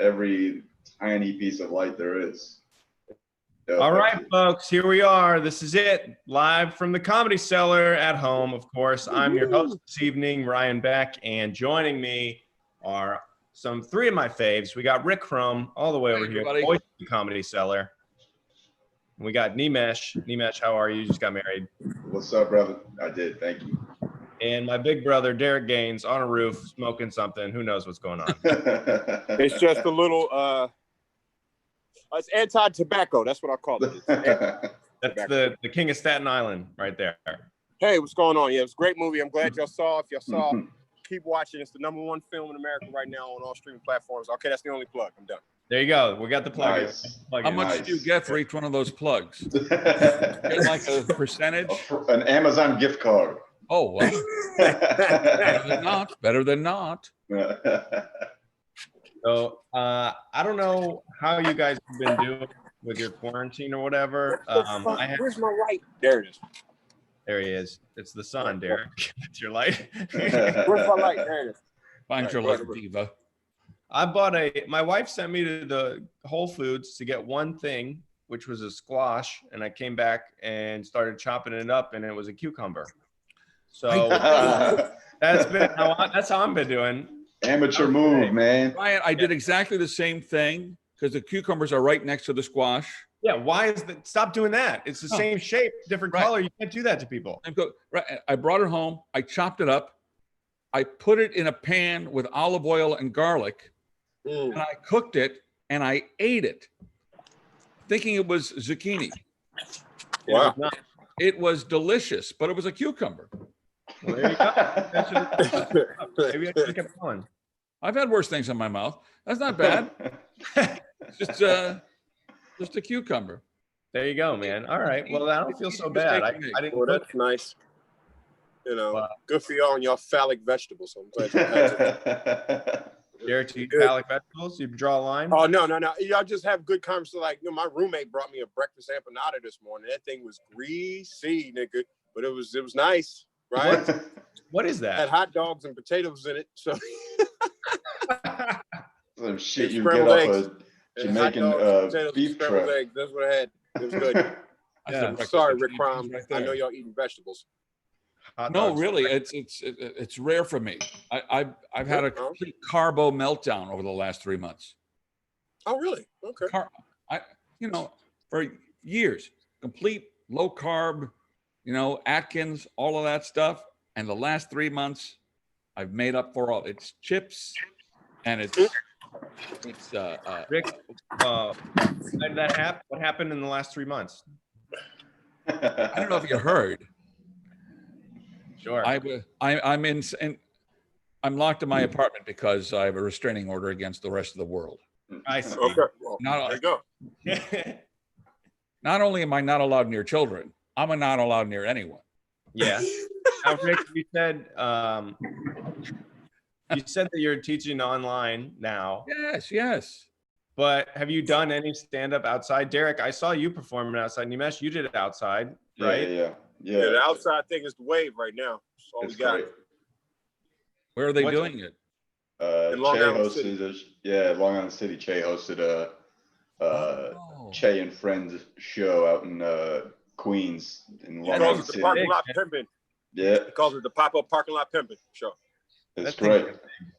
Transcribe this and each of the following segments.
every tiny piece of light there is. All right, folks, here we are. This is it, live from the Comedy Cellar at home, of course. I'm your host this evening, Ryan Beck, and joining me are three of my faves. We got Rick Crom all the way over here, voice of the Comedy Cellar. We got Nimesh. Nimesh, how are you? You just got married. What's up, brother? I did, thank you. And my big brother, Derek Gaines, on a roof, smoking something. Who knows what's going on? It's just a little, it's anti-tobacco. That's what I call it. That's the king of Staten Island right there. Hey, what's going on? Yeah, it was a great movie. I'm glad y'all saw. If y'all saw, keep watching. It's the #1 film in America right now on all streaming platforms. Okay, that's the only plug. I'm done. There you go. We got the plug. Nice. How much do you get for each one of those plugs? Get like a percentage? An Amazon gift card. Oh, well. Better than not. Better than not. So I don't know how you guys have been doing with your quarantine or whatever. Where's my light? There it is. There he is. It's the sun, Derek. It's your light. Where's my light? There it is. Find your light, diva. My wife sent me to the Whole Foods to get one thing, which was a squash, and I came back and started chopping it up, and it was a cucumber. So that's how I've been doing. Amateur move, man. Ryan, I did exactly the same thing because the cucumbers are right next to the squash. Yeah, why is that? Stop doing that. It's the same shape, different color. You can't do that to people. I brought it home. I chopped it up. I put it in a pan with olive oil and garlic, and I cooked it, and I ate it, thinking it was zucchini. Wow. It was delicious, but it was a cucumber. Well, there you go. Maybe I should have kept going. I've had worse things in my mouth. That's not bad. Just a cucumber. There you go, man. All right. Well, I don't feel so bad. I didn't. Well, that's nice. You know, good for y'all and y'all phallic vegetables. I'm glad you had it. Derek, do you eat phallic vegetables? You draw a line? Oh, no. Y'all just have good conversation. Like, my roommate brought me a breakfast empanada this morning. That thing was greasy, nigga, but it was nice, right? What is that? Had hot dogs and potatoes in it. So Some shit you get off a Jamaican beef truck. Eggs. That's what I had. It was good. Yeah. Sorry, Rick Crom. I know y'all eating vegetables. No, really, it's rare for me. I've had a complete carbo meltdown over the last 3 months. Oh, really? Okay. For years, complete low carb, Atkins, all of that stuff. And the last 3 months, I've made up for all. It's chips, and it's Rick, how did that happen? What happened in the last 3 months? I don't know if you heard. Sure. I'm locked in my apartment because I have a restraining order against the rest of the world. I see. Okay. Well, there you go. Not only am I not allowed near children, I'm not allowed near anyone. Yeah. Now, Rick, you said that you're teaching online now. Yes. But have you done any stand-up outside? Derek, I saw you performing outside. Nimesh, you did it outside, right? Yeah. The outside thing is the wave right now. That's all we got. Great. Where are they doing it? Long Island Long Island City. Che hosted a Che and Friends show out in Queens in Long Island City. Parking lot pimping. Yeah. He calls it the pop-up parking lot pimping show. It's great.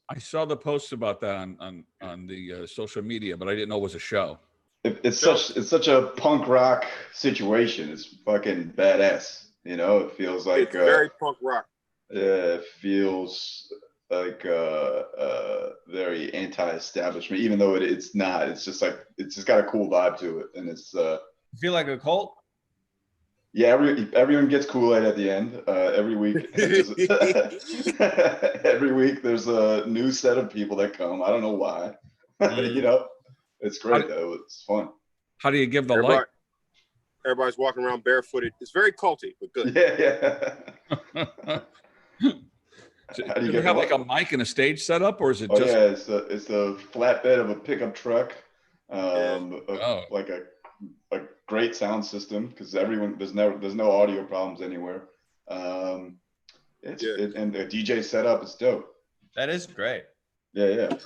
I saw the posts about that on the social media, but I didn't know it was a show. It's such a punk rock situation. It's fucking badass. It feels like it's very punk rock. It feels like very anti-establishment, even though it's not. It's just like it's just got a cool vibe to it, and it's. You feel like a cult? Yeah, everyone gets Kool-Aid at the end. Every week, every week there's a new set of people that come. I don't know why. It's great though. It's fun. How do you give the light? Everybody's walking around barefooted. It's very culty, but good. Yeah. Do you have like a mic and a stage setup, or is it just? Yeah, it's a flatbed of a pickup truck, like a great sound system because there's no audio problems anywhere. And the DJ setup is dope. That is great. Yeah.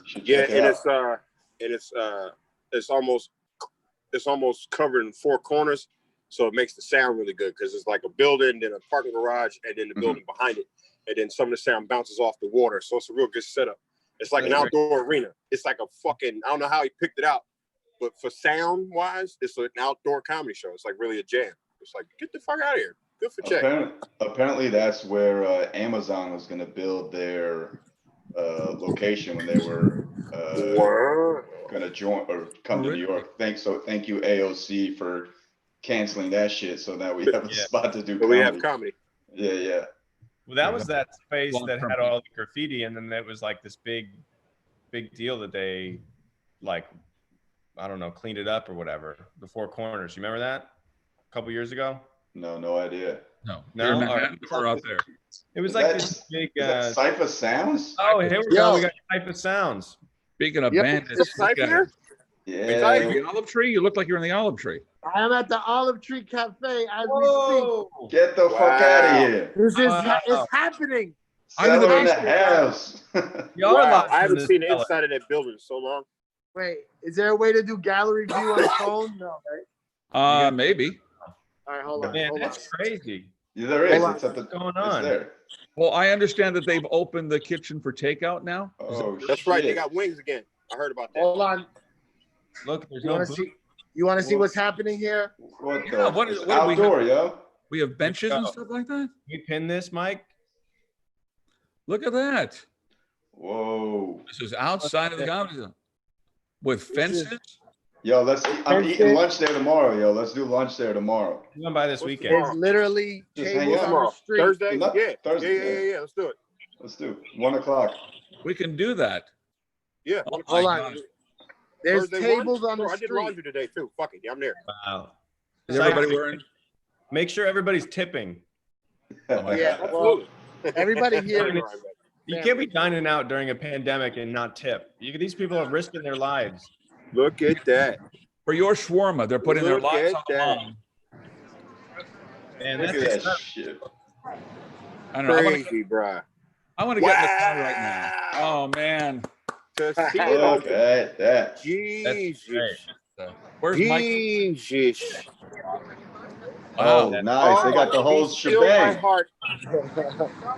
And and it's almost covered in 4 corners, so it makes the sound really good because it's like a building, then a parking garage, and then the building behind it, and then some of the sound bounces off the water. So it's a real good setup. It's like an outdoor arena. It's like a fucking, I don't know how he picked it out, but for sound wise, it's an outdoor comedy show. It's like really a jam. It's like, get the fuck out of here. Good for Check. Apparently that's where Amazon was going to build their location when they were going to join or come to New York. Thank you AOC for canceling that shit. So now we have a spot to do comedy. We have comedy. Yeah. Well, that was that space that had all the graffiti, and then it was like this big deal that they, like, I don't know, cleaned it up or whatever. The 4 corners. You remember that? A couple years ago? No idea. No. We're out there. It was like this big. Cypher Sounds? Oh, here we go. We got Cypher Sounds. Speaking of bandits, yeah. The olive tree. You look like you're in the olive tree. I am at the Olive Tree Cafe as we speak. Get the fuck out of here. This is it's happening. I'm in the house. Wow, I haven't seen the inside of that building in so long. Wait, is there a way to do gallery view on the phone? No, right? Maybe. All right, hold on. Man, that's crazy. Yeah, there is. What's going on? There. Well, I understand that they've opened the kitchen for takeout now. Oh, that's right. They got wings again. I heard about that. Hold on. Look, there's you want to see what's happening here? What outdoor, yo? We have benches and stuff like that. We pin this, Mike. Look at that. Whoa. This is outside of the comedy zone with fences. Yo, I'm eating lunch there tomorrow, yo. Let's do lunch there tomorrow. Come on by this weekend. There's literally tables on the street. Thursday? Thursday. Yeah. Let's do it. Let's do it. 1 o'clock. We can do that. Yeah. Hold on. There's tables on the street. I did laundry today too. Fuck it. Yeah, I'm there. Wow. Is everybody wearing? Make sure everybody's tipping. Yeah. Well, everybody here. You can't be dining out during a pandemic and not tip. These people are risking their lives. Look at that. For your shawarma, they're putting their lives on the line. Man, that's that shit. I don't know. Crazy, bro. I want to get in the car right now. Oh man. Look at that. Jesus. Where's Mike? Jesus. Oh, nice. They got the whole shebang.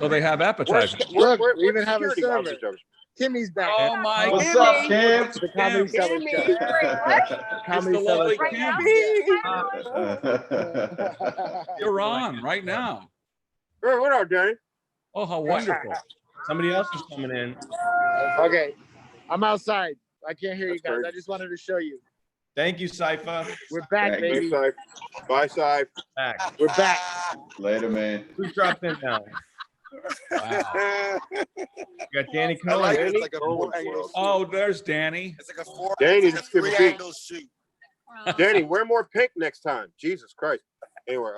So they have appetizers. Look, we even have a server. Timmy's back. Oh my God. What's up, Kim? The comedy seller. Comedy seller. You're on right now. What up, Danny? Oh, how wonderful. Somebody else is coming in. Okay. I'm outside. I can't hear you guys. I just wanted to show you. Thank you, Cypher. We're back, baby. Bye, Cypher. Back. We're back. Later, man. Who's dropped in now? Wow. You got Danny Cohen. Oh, there's Danny. It's like a Danny's a 3-angle shoot. Danny, wear more pink next time. Jesus Christ. Anyway,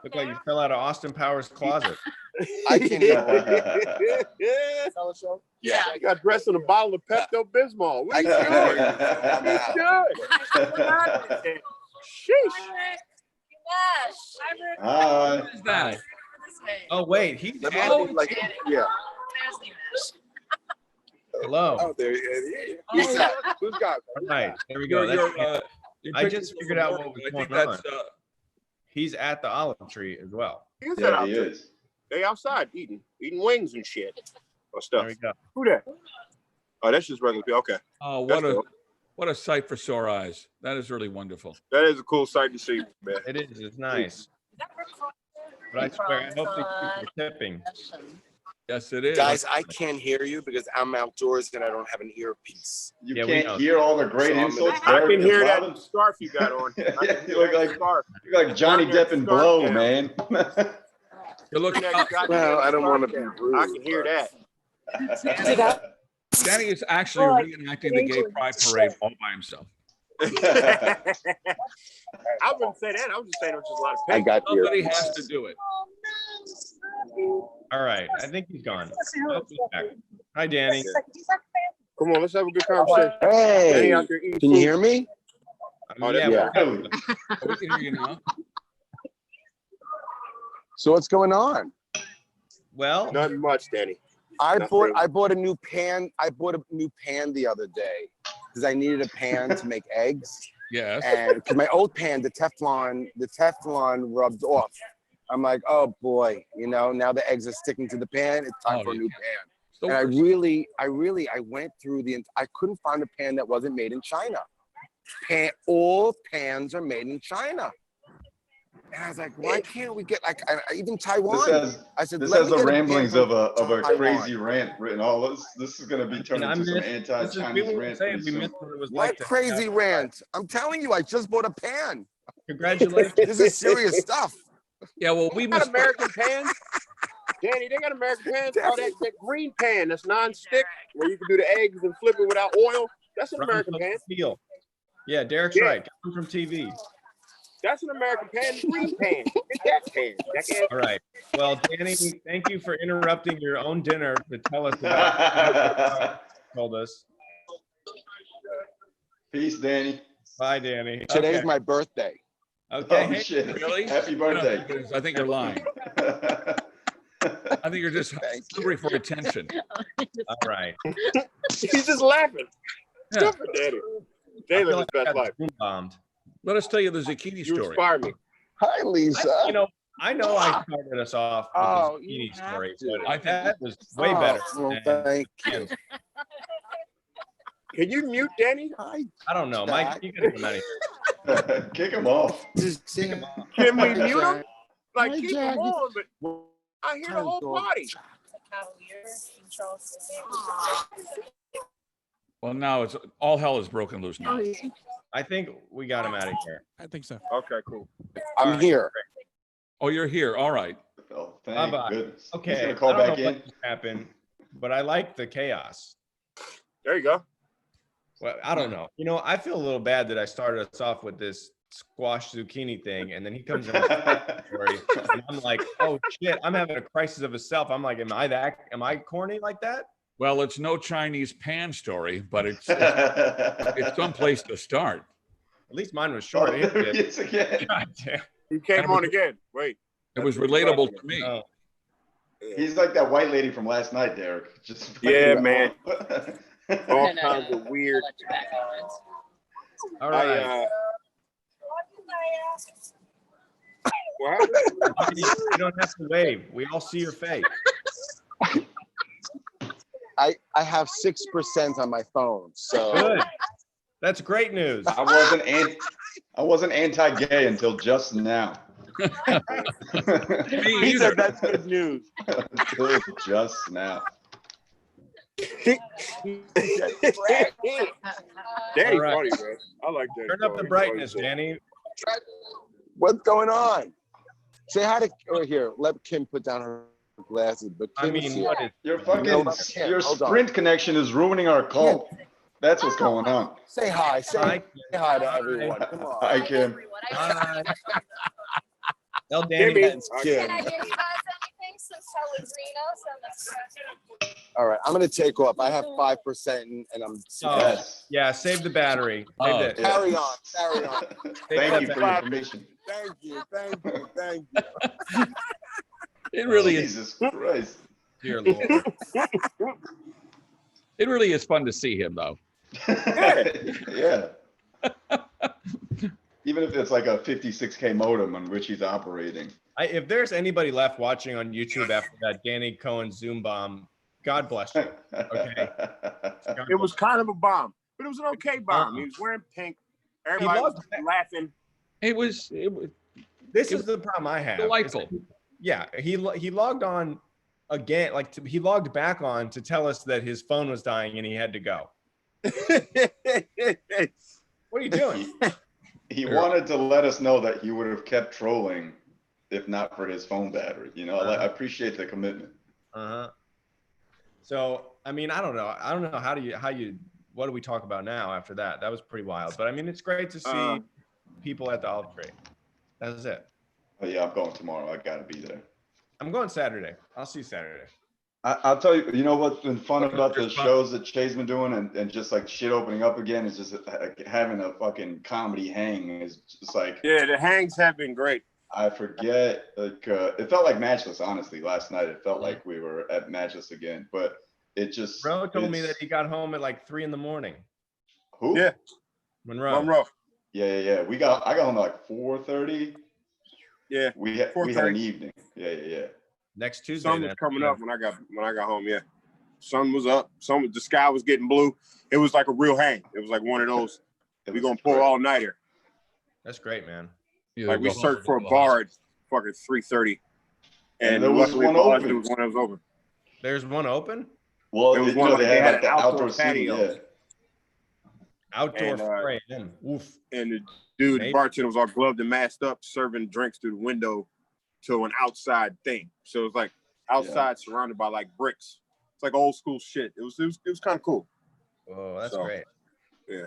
look like you fell out of Austin Powers' closet. I can Yeah, I got dressed in a bottle of Pepto Bismol. What are you doing? Sheesh. Hi. What is that? Oh wait, he's yeah. Hello. Oh, there he is. Who's got? All right, there we go. I just figured out what was going on. He's at the olive tree as well. He is. They outside eating wings and shit or stuff. There we go. Who that? Oh, that's just regular people. Okay. Oh, what a sight for sore eyes. That is really wonderful. That is a cool sight to see, man. It is. It's nice. But I swear, I hope they keep the tipping. Yes, it is. Guys, I can't hear you because I'm outdoors and I don't have an earpiece. You can't hear all the great insults. I can hear that scarf you got on. You look like Johnny Depp in Blow, man. You look. Well, I don't want to be rude. I can hear that. Danny is actually reenacting the gay pride parade all by himself. I wouldn't say that. I was just saying it was just a lot of I got you. Somebody has to do it. All right, I think he's gone. Oh, he's back. Hi, Danny. Come on, let's have a good conversation. Hey, can you hear me? Yeah. We can hear you now. So what's going on? Well, Nothing much, Danny. I Not bought really. I bought a new pan. I bought a new pan the other day because I needed a pan to make eggs. Yes. And because my old pan, the Teflon rubbed off. I'm like, oh boy, now the eggs are sticking to the pan. It's time for a new pan. It's the And I worst. went through I couldn't find a pan that wasn't made in China. All pans are made in China. And I was like, why can't we get even Taiwan? I said, This let has me the get a pan ramblings from of a Taiwan. crazy rant written all this is gonna be turned into some We anti-Chinese won't rant say pretty we soon. missed what it was What like to crazy rant? I'm telling you, I just bought a pan. Congratulations. This is serious stuff. Yeah, well, we They got must. American pans. Danny, they got American pans. Oh, that green pan that's non-stick where you can do the eggs and flip it without oil. That's an American pan. Peel. Yeah, Derek's right. Come from TV. That's an American pan, green pan. Get that pan. Jackass. All right. Well, Danny, thank you for interrupting your own dinner to tell us about told us. Peace, Danny. Bye, Danny. Today's my birthday. Okay. Oh, shit. Really? Happy birthday. I think you're lying. I think you're just hungry for attention. All right. He's just laughing. Yeah. Good for Danny. Danny lives his best life. Bombed. Let us tell you the zucchini You story. inspire me. Hi, Lisa. I know I started us off with this zucchini story, but that was way better. Well, than- thank you. Can you mute Danny? Hi, I don't know, Mike. You can come out of here. Kick him off. Kick him off. Can we Hi, mute him? Jack. Like, Hi, keep Jack. him on, but I hear the whole party. Well, now it's all hell is broken loose now. I think we got him out of here. I think so. Okay, cool. I'm here. Oh, you're here. All right. Oh, thank Bye-bye. goodness. Okay. He's gonna call I don't back know in. what just happened, but I like the chaos. There you go. Well, I don't know. I feel a little bad that I started us off with this squash zucchini thing, and then he comes in with a story, and I'm like, oh shit, I'm having a crisis of a self. I'm like, am I corny like that? Well, it's no Chinese pan story, but it's someplace to start. At least mine was Oh, short. there he is again. God damn. He came on again. Wait. It was relatable to me. Oh, He's like that white lady from last night, Derek. Just Yeah, man. All No, kinds of weird. I'll let you back on. all right. What happened? You don't have to wave. We all see your face. I have 6% on my phone, so Good. That's great news. I wasn't anti-gay until just now. Me he either. said that's good news. Until just now. Danny All right. funny, man. I like that. Turn up the brightness, Danny. What's going on? Say hi to here. Let Kim put down her glasses. But I Kim's mean, here. what is Your fucking your Hold on. Sprint connection is ruining our call. That's what's going on. Say hi. Say Hi, hi to everyone. Come on. Hi, Kim. Hi. Tell Danny. Kimmy. That's Kim. Can I give you guys anything? Some Pellegrinos and the All right, I'm gonna take off. I have 5% and I'm. Oh, Yes. yeah, save the battery. Oh. Save it. Carry on. Carry on. Thank you for your permission. Thank you. Thank you. Thank you. It really is. Jesus Christ. Dear Lord. It really is fun to see him, though. Yeah. Even if it's like a 56K modem on which he's operating. If there's anybody left watching on YouTube after that Danny Cohen Zoom bomb, God bless you. Okay. It was kind of a bomb, but it was an okay bomb. He was wearing pink. Everybody was laughing. It was This is the problem I have. delightful. Yeah, he logged on again, he logged back on to tell us that his phone was dying and he had to go. What are you doing? He wanted to let us know that he would have kept trolling if not for his phone battery. I appreciate the commitment. Uh-huh. So, I mean, I don't know. What do we talk about now after that? That was pretty wild. But I mean, it's great to see people at the Olive Tree. That's it. But yeah, I'm going tomorrow. I gotta be there. I'm going Saturday. I'll see you Saturday. I'll tell you, what's been fun about the shows that Shay's been doing and just like shit opening up again is just having a fucking comedy hang is just like. Yeah, the hangs have been great. I forget, like, it felt like Matchless, honestly, last night. It felt like we were at Matchless again, but it just. Bro told me that he got home at like 3 a.m. Who? Yeah. Monroe. Yeah. I got home at like 4:30. Yeah. We had an evening. Yeah. Next Tuesday. Sun was coming up when I got home. Yeah. Sun was up. The sky was getting blue. It was like a real hang. It was like one of those. We gonna pull all nighter. That's great, man. Like we searched for a bar at fucking 3:30, and there was one open. It was one that was open. There's one open. Well, it was one they had like the outdoor patio. seating, yeah. Outdoor spray. Oof. And the dude, the bartender was all gloved and masked up, serving drinks through the window to an outside thing. So it was like outside, surrounded by like bricks. It's like old school shit. It was kind of cool. Oh, that's great. Yeah.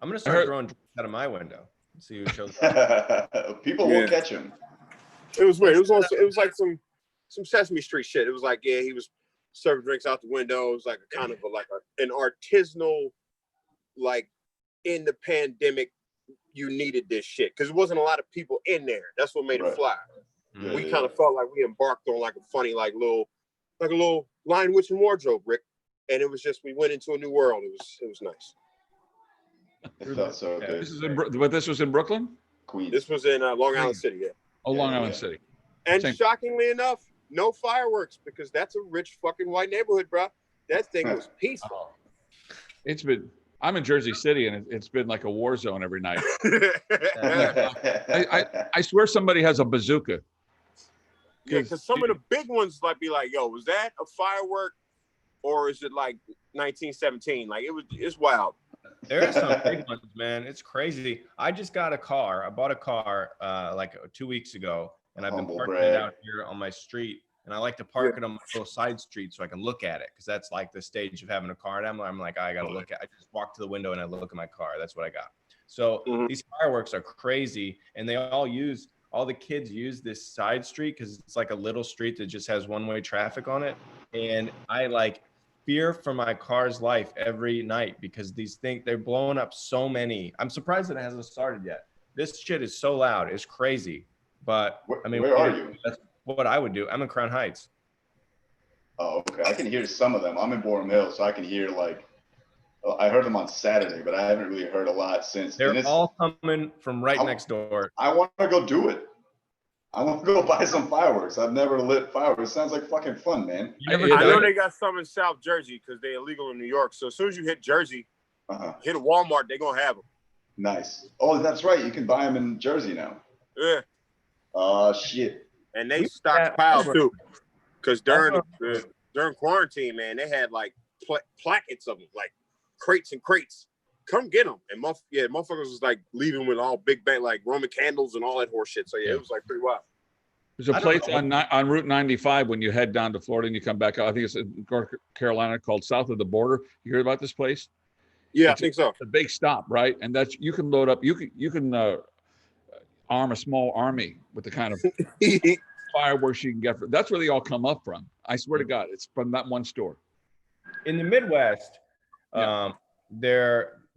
I'm gonna start throwing drinks out of my window. See who shows up. People will catch him. It was weird. It was like some Sesame Street shit. It was like, yeah, he was serving drinks out the window. It was like a kind of an artisanal, like in the pandemic, you needed this shit because there wasn't a lot of people in there. That's what made it fly. Yeah, we kind of felt like we embarked on like a funny, like a little Lion, Witch, and Wardrobe, Rick. And it was just we went into a new world. It was nice. It felt so good. This was in Brooklyn? Queens. This was in Long Island City, yeah. Oh, Long Island City. And shockingly enough, no fireworks because that's a rich fucking white neighborhood, bro. That thing was peaceful. I'm in Jersey City and it's been like a war zone every night. I swear somebody has a bazooka. Yeah, because some of the big ones like be like, yo, was that a firework or is it like 1917? Like it's wild. There are some big ones, man. It's crazy. I just got a car. I bought a car like 2 weeks ago, and I've been parking it out here on my street. And I like to park it on my little side street so I can look at it because that's like the stage of having a car. And I'm like, I got to look at it. I just walk to the window and I look at my car. That's what I got. So these fireworks are crazy. And all the kids use this side street because it's like a little street that just has one-way traffic on it. And I like fear for my car's life every night because these things, they're blowing up so many. I'm surprised that it hasn't started yet. This shit is so loud. It's crazy. But I mean, where are you? That's what I would do. I'm in Crown Heights. Oh, okay. I can hear some of them. I'm in Borum Hill, so I can hear I heard them on Saturday, but I haven't really heard a lot since. They're all coming from next door. I want to go do it. I want to go buy some fireworks. I've never lit fireworks. Sounds like fucking fun, man. I know they got some in South Jersey because they're illegal in New York. So as soon as you hit Jersey, hit a Walmart, they're going to have them. Nice. Oh, that's right. You can buy them in Jersey now. Yeah. Oh, shit. And they stockpile too. Because during quarantine, man, they had like plackets of them, like crates and crates. Come get them. And motherfuckers was like leaving with all big bang, like Roman candles and all that horse shit. So yeah, it was like pretty wild. There's a place on Route 95 when you head down to Florida and you come back. I think it's in North Carolina called South of the Border. You heard about this place? Yeah, I think so. It's a big stop, right? And you can load up. You can arm a small army with the kind of fireworks you can get. That's where they all come up from. I swear to God, it's from that one store. In the Midwest,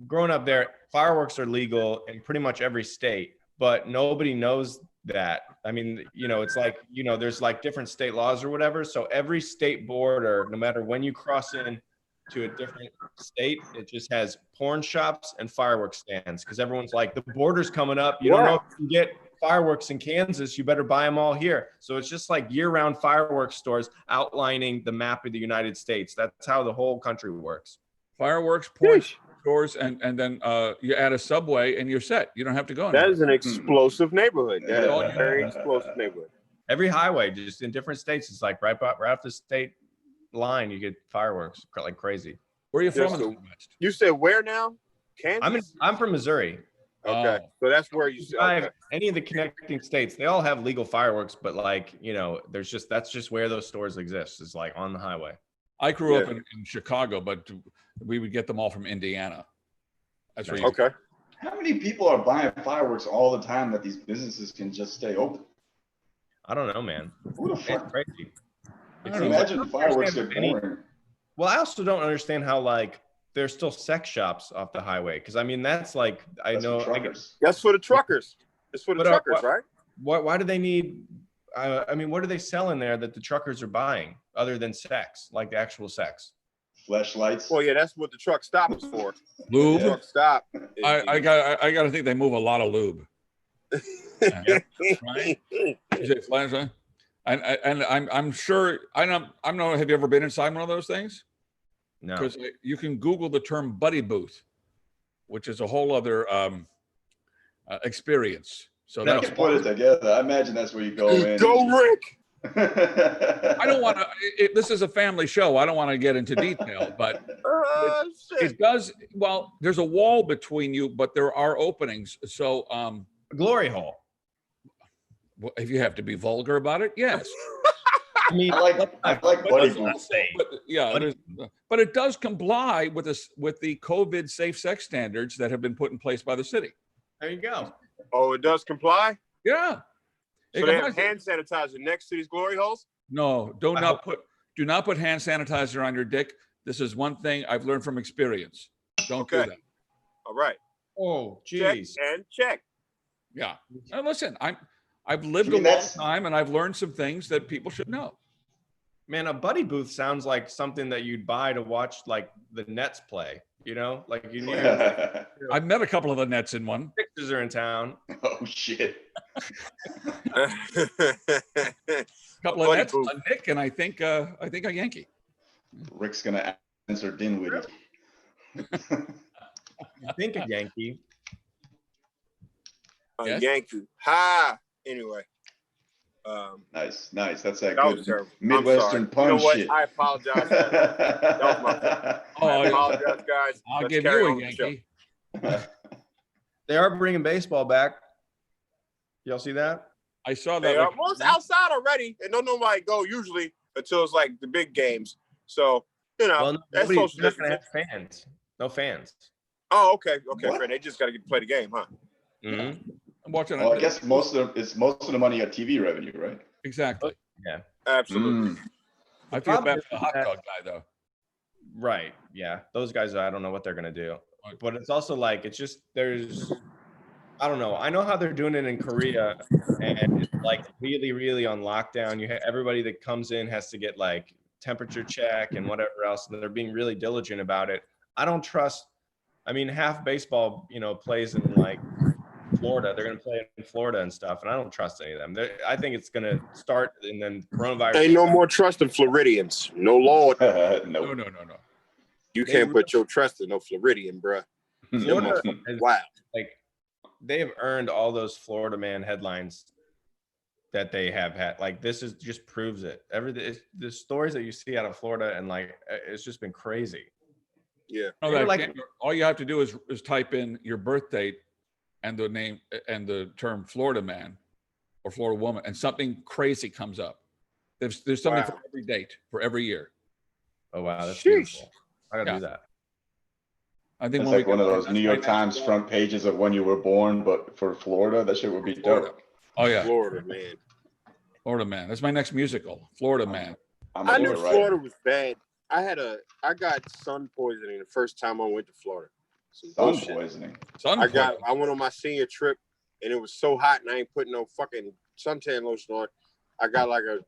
growing up there, fireworks are legal in pretty much every state, but nobody knows that. I mean, it's like, there's like different state laws or whatever. So every state border, no matter when you cross in to a different state, it just has porn shops and fireworks stands because everyone's like, the border's coming up. You don't know if you can get fireworks in Kansas, you better buy them all here. So it's just like year-round fireworks stores outlining the map of the United States. That's how the whole country works. Fireworks, porn stores, and then you add a Subway and you're set. You don't have to go anywhere. That is an explosive neighborhood. That is a very explosive neighborhood. Every highway, just in different states, it's like right off the state line, you get fireworks like crazy. Where are you from in the Midwest? You said where now? Kansas? I'm from Missouri. Okay, so that's where you. Any of the connecting states, they all have legal fireworks, but like that's just where those stores exist. Is like on the highway. I grew up in Chicago, but we would get them all from Indiana. That's where okay. How many people are buying fireworks all the time that these businesses can just stay open? I don't know, man. Who the fuck? It's crazy. Imagine fireworks get boring. Well, I also don't understand how there's still sex shops off the highway because I mean that's like that's for the truckers. It's for the truckers, right? Why do they need? I mean, what do they sell in there that the truckers are buying other than sex, like the actual sex? Flashlights. Well, yeah, that's what the truck stop is for. Lube. Yeah. Truck stop. I got to think they move a lot of lube. Right? Is it flashlight? And I'm sure I don't know. Have you ever been inside one of those things? No. Because you can Google the term buddy booth, which is a whole other experience. So I that's can put it together. I imagine that's where you go in. Go, Rick. I don't want to. This is a family show. I don't want to get into detail, but it does. Well, there's a wall between you, but there are openings. So, Glory hole. well, if you have to be vulgar about it, yes. I mean, I like buddy booths. But, yeah, but it does comply with this with the COVID safe sex standards that have been put in place by the city. There you go. Oh, it does comply? Yeah. So they have hand sanitizer next to these glory holes? No, do not put hand sanitizer on your dick. This is one thing I've learned from experience. Don't do that. All right. Oh, Check geez. and check. Yeah. Now listen, I've lived a long time and I've learned some things that people should know. Man, a buddy booth sounds like something that you'd buy to watch like the Nets play. You know, like you need. I've met a couple of the Nets in one. Sixers are in town. Oh shit. A couple of Nets, a Nick, and I think a Yankee. Rick's gonna answer Dinwiddie. You think a Yankee? A Yankee. Ha. Anyway. Nice. That's that was good terrible. Midwestern punch you know what? shit. I apologize. That was my fault. I apologize, guys. I'll Let's give carry you a on with the Yankee. They are bringing baseball back. Y'all see that? I saw that. They are. Well, it's outside already, and don't nobody go usually until it's like the big games. So you know, Well, that's nobody's social not gonna distancing. have fans. No fans. Oh, okay, What? Fred. They just got to get to play the game, huh? Mm-hmm. I'm watching. Well, I guess most of the money at TV revenue, right? Exactly. Yeah. Absolutely. I feel problem bad for the hot dog guy though. Right. Yeah. Those guys, I don't know what they're gonna do. But it's also like it's just I don't know. I know how they're doing it in Korea, and it's like really, really on lockdown. You have everybody that comes in has to get like temperature check and whatever else, and they're being really diligent about it. I don't trust. I mean, half baseball, plays in like Florida. They're going to play in Florida and stuff, and I don't trust any of them. I think it's going to start, and then coronavirus. Ain't no more trust in Floridians. No Lord. No. No. You can't put your trust in no Floridian, bruh. Florida is, Wow. like they have earned all those Florida man headlines that they have had. Like this is just proves it. The stories that you see out of Florida, and like it's just been crazy. Yeah. All you have to do is type in your birth date and the name and the term Florida man or Florida woman, and something crazy comes up. There's something for every date for every year. Oh wow, that's beautiful. I gotta do that. I think It's like one of those New York Times front pages of when you were born, but for Florida, that shit would be dope. Oh yeah, Florida man. Florida man. That's my next musical, Florida man. I knew Florida was bad. I got sun poisoning the first time I went to Florida. Sun poisoning. I went on my senior trip and it was so hot and I ain't putting no fucking suntan lotion on. I got like a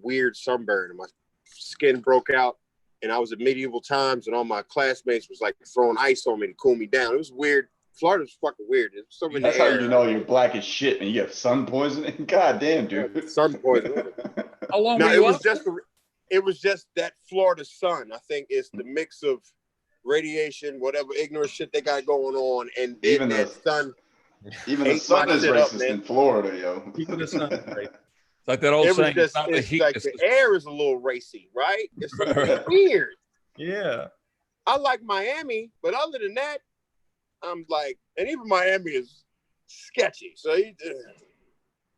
weird sunburn and my skin broke out. And I was at medieval times, and all my classmates was like throwing ice on me to cool me down. It was weird. Florida was fucking weird. That's how you know you're black as shit and you have sun poisoning. God damn, dude. Sun poisoning. How long No, were you it was just that Florida sun. I think it's the mix of radiation, whatever ignorant shit they got going on, and even that sun. Even the sun is racist in Florida, yo. Even the sun is racist. Like that old saying, it's like the air is a little racy, right? It's weird. Yeah. I like Miami, but other than that, I'm like, and even Miami is sketchy. So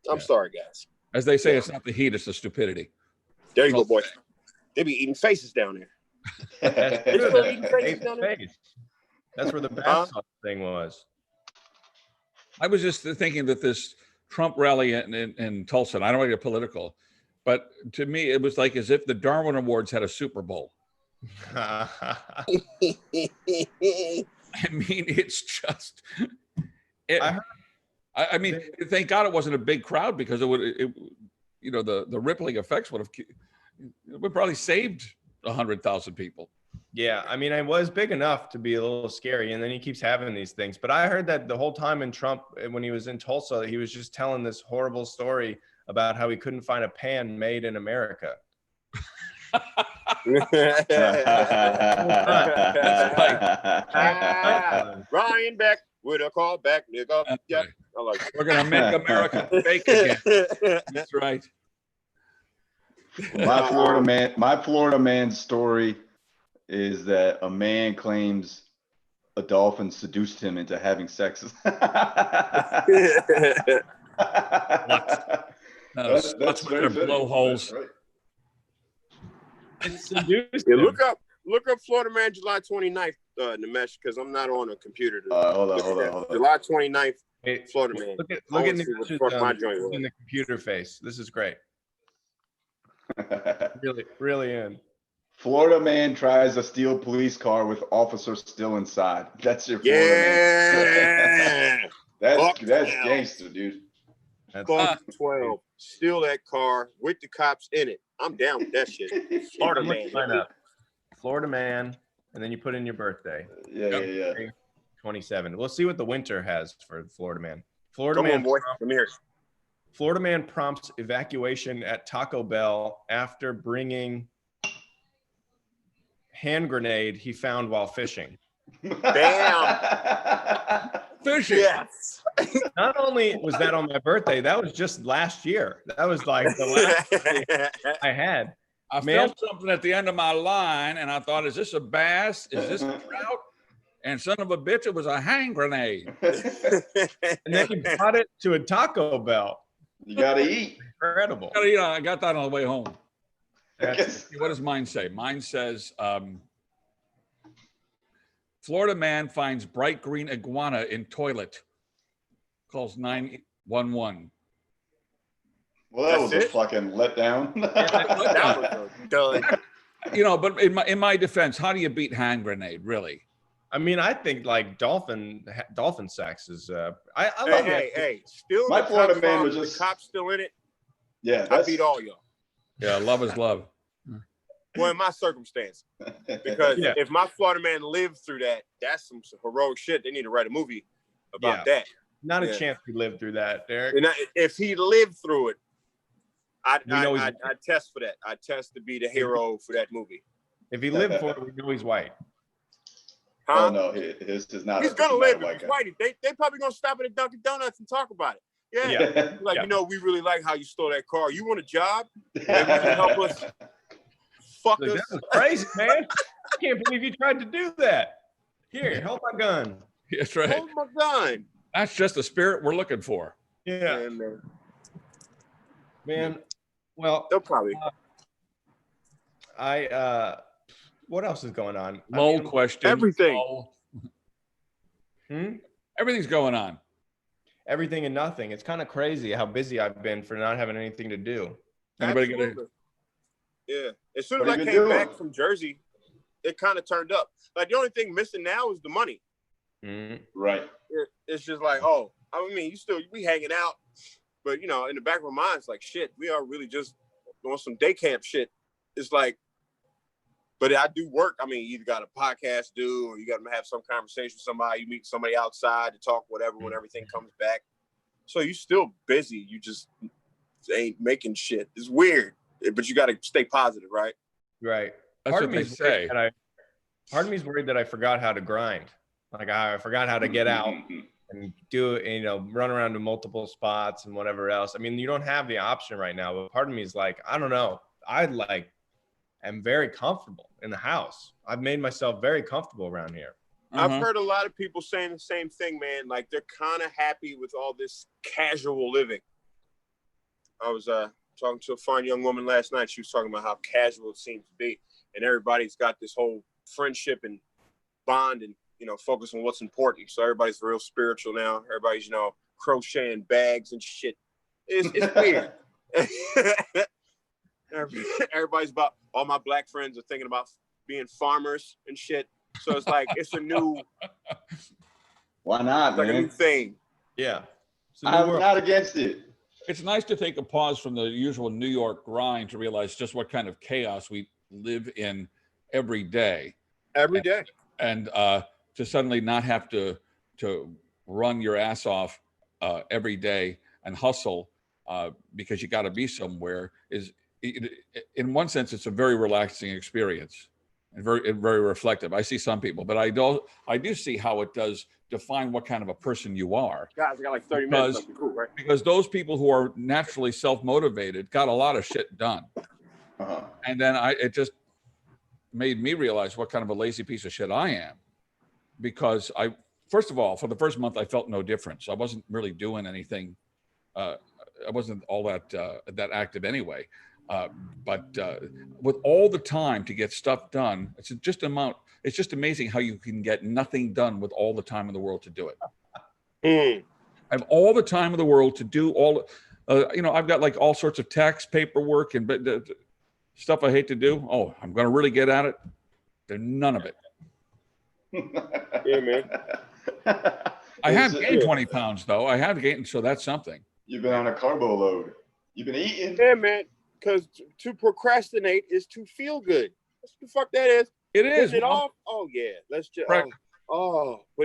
I'm sorry, guys. As they say, it's not the heat, it's the stupidity. There you go, boy. They be eating faces down there. They still eating faces down there? That's where the bath salt thing was. I was just thinking that this Trump rally in Tulsa, and I don't want to get political, but to me, it was like as if the Darwin Awards had a Super Bowl. I mean, it's just. I mean, thank God it wasn't a big crowd because the rippling effects would probably saved 100,000 people. Yeah, I mean, it was big enough to be a little scary, and then he keeps having these things. But I heard that the whole time in Trump, when he was in Tulsa, he was just telling this horrible story about how he couldn't find a pan made in America. Ryan Beck with a call back, nigga. Yep. I like it. We're gonna make America fake again. That's right. My Florida man story is that a man claims a dolphin seduced him into having sex. That's with their blowholes. Right. Yeah, look up Florida Man July 29th, Nimesh, because I'm not on a computer. Hold on. July 29th, Florida Man. Look at in the computer face. This is great. Really in. Florida man tries to steal police car with officer still inside. That's your Florida man. That's gangster, dude. Fuck 12. Steal that car with the cops in it. I'm down with that shit. Florida man. Florida man, and then you put in your birthday. Yeah. 27. We'll see what the winter has for Florida man. Come on, boy. Come here. Florida man prompts evacuation at Taco Bell after bringing hand grenade he found while fishing. Damn. Fishing. Yes. Not only was that on my birthday, that was just last year. That was like the last I had. I felt something at the end of my line, and I thought, is this a bass? Is this a trout? And son of a bitch, it was a hand grenade. And then he brought it to a Taco Bell. You gotta eat. Incredible. I got that on the way home. What does mine say? Mine says, Florida man finds bright green iguana in toilet. Calls 911. Well, that was a fucking letdown. That was done. But in my defense, how do you beat hand grenade, really? I mean, I think like dolphin sex is. I love it. Hey, still my Florida man was just the cops still in it. Yeah, I beat all y'all. Yeah, love is love. Well, in my circumstance, because if my Florida man lived through that, that's some heroic shit. They need to write a movie about that. Not a chance we lived through that, Derek. And if he lived through it, I'd test for that. I'd test to be the hero for that movie. If he lived for it, we know he's white. Huh? Oh no, his is not. He's gonna live if he's white. They probably gonna stop at a Dunkin' Donuts and talk about it. Yeah. We really like how you stole that car. You want a job? Maybe you can help us. Fuck us. That was crazy, man. I can't believe you tried to do that. Here, hold my gun. That's right. Hold my gun. That's just the spirit we're looking for. Yeah. Man. Well, they'll probably. What else is going on? Question. Everything. Everything's going on. Everything and nothing. It's kind of crazy how busy I've been for not having anything to do. Anybody gonna? Yeah. As soon as I came back from Jersey, it kind of turned up. Like the only thing missing now is the money. Right. It's just like, we hanging out, but in the back of our minds, like shit, we are really just doing some day camp shit. It's like, but I do work. I mean, you either got a podcast to do, or you got to have some conversation with somebody. You meet somebody outside to talk, whatever, when everything comes back. So you still busy. You just ain't making shit. It's weird, but you got to stay positive, right? Right. That's what they say. Part of me is worried that I forgot how to grind. Like I forgot how to get out and do, run around to multiple spots and whatever else. I mean, you don't have the option right now, but part of me is like, I don't know. I'm very comfortable in the house. I've made myself very comfortable around here. I've heard a lot of people saying the same thing, man. Like they're kind of happy with all this casual living. I was talking to a fine young woman last night. She was talking about how casual it seems to be. And everybody's got this whole friendship and bond and, focus on what's important. So everybody's real spiritual now. Everybody's, crocheting bags and shit. It's weird. Everybody's about, all my black friends are thinking about being farmers and shit. So it's like, it's a new, why not, like man? a new thing. Yeah. I'm not against it. It's nice to take a pause from the usual New York grind to realize just what kind of chaos we live in every day. Every day. And to suddenly not have to run your ass off every day and hustle because you got to be somewhere is, in one sense, it's a very relaxing experience and very reflective. I see some people, but I do see how it does define what kind of a person you are. Guys, I got like 30 minutes. Cool, right? Because those people who are naturally self-motivated got a lot of shit done. And then it just made me realize what kind of a lazy piece of shit I am. Because first of all, for the first month, I felt no difference. I wasn't really doing anything. I wasn't all that active anyway. But with all the time to get stuff done, it's just amazing how you can get nothing done with all the time in the world to do it. I have all the time in the world to do all, I've got like all sorts of tax paperwork and stuff I hate to do. Oh, I'm going to really get at it. There's none of it. Yeah, man. I have gained 20 pounds though. I have gained, so that's something. You've been on a carbo load. You've been eating. Yeah, man. Because to procrastinate is to feel good. That's what the fuck that is. It is. Putting it off? Oh, yeah. Let's just, but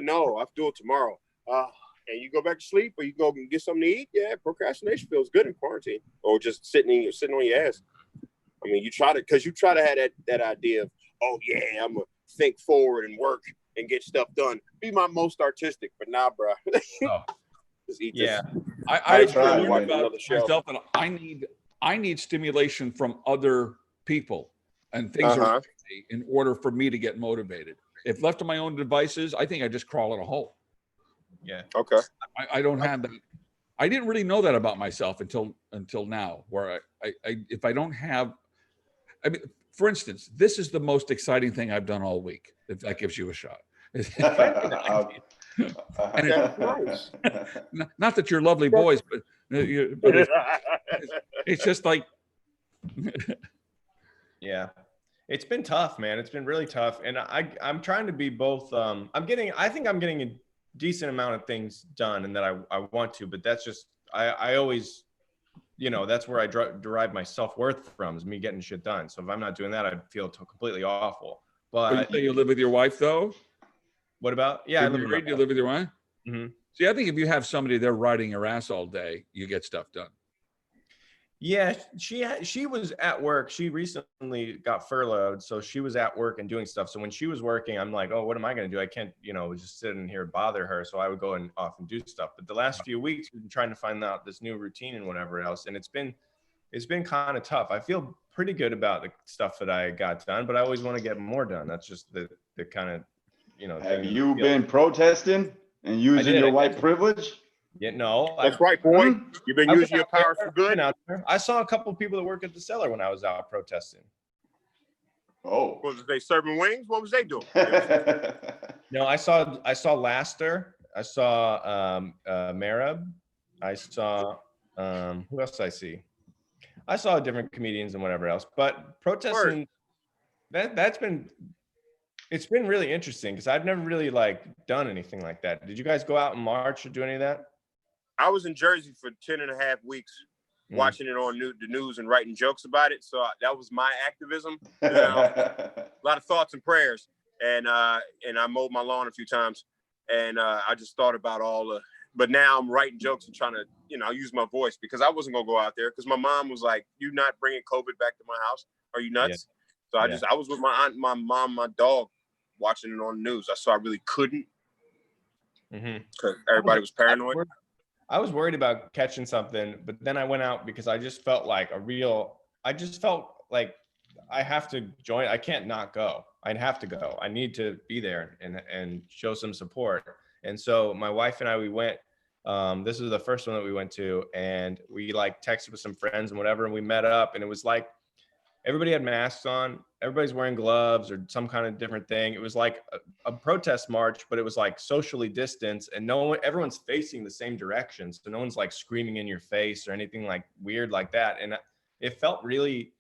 no, I have to do it tomorrow. And you go back to sleep or you go and get something to eat. Yeah, procrastination feels good in quarantine. Or just sitting on your ass. I mean, you try to have that idea of, oh, yeah, I'm going to think forward and work and get stuff done. Be my most artistic, but nah, bro. Just eat this. I learned about myself that I need stimulation from other people and things around me in order for me to get motivated. If left to my own devices, I think I just crawl in a hole. Yeah. Okay. I don't have that. I didn't really know that about myself until now, where if I don't have, I mean, for instance, this is the most exciting thing I've done all week. If that gives you a shot. And Nice. Not that you're lovely boys, but it's just like, yeah, it's been tough, man. It's been really tough. And I'm trying to be both. I think I'm getting a decent amount of things done and that I want to, but that's just, I always, that's where I derive my self-worth from, is me getting shit done. So if I'm not doing that, I feel completely awful. But you live with your wife though? What about? Yeah, you live with your wife? Mm-hmm. See, I think if you have somebody there riding your ass all day, you get stuff done. Yeah, she was at work. She recently got furloughed, so she was at work and doing stuff. So when she was working, I'm like, oh, what am I going to do? I can't, just sit in here and bother her. So I would go and off and do stuff. But the last few weeks, we've been trying to find out this new routine and whatever else, and it's been kind of tough. I feel pretty good about the stuff that I got done, but I always want to get more done. That's just the kind of, Have you been protesting and using your white privilege? Yeah, no. That's right, boy. You've been using your power for good. I saw a couple of people that work at the Cellar when I was out protesting. Oh. Was they serving wings? What was they doing? No, I saw Laster. I saw Marab. I saw who else did I see? I saw different comedians and whatever else. But protesting, it's been really interesting because I've never really done anything like that. Did you guys go out and march or do any of that? I was in Jersey for 10.5 weeks watching it on the news and writing jokes about it. So that was my activism. A lot of thoughts and prayers. And I mowed my lawn a few times. And I just thought about but now I'm writing jokes and trying to, use my voice because I wasn't going to go out there because my mom was like, "You not bringing COVID back to my house? Are you nuts?" Yeah. So I was with my aunt, my mom, my dog, watching it on the news. I really couldn't because everybody was paranoid. I was worried about catching something, but then I went out because I just felt like I have to join. I can't not go. I'd have to go. I need to be there and show some support. And so my wife and I, we went, this is the first one that we went to, and we texted with some friends and whatever, and we met up, and it was like, everybody had masks on. Everybody's wearing gloves or some kind of different thing. It was like a protest march, but it was socially distanced, and everyone's facing the same direction. So no one's screaming in your face or anything weird like that. And it felt really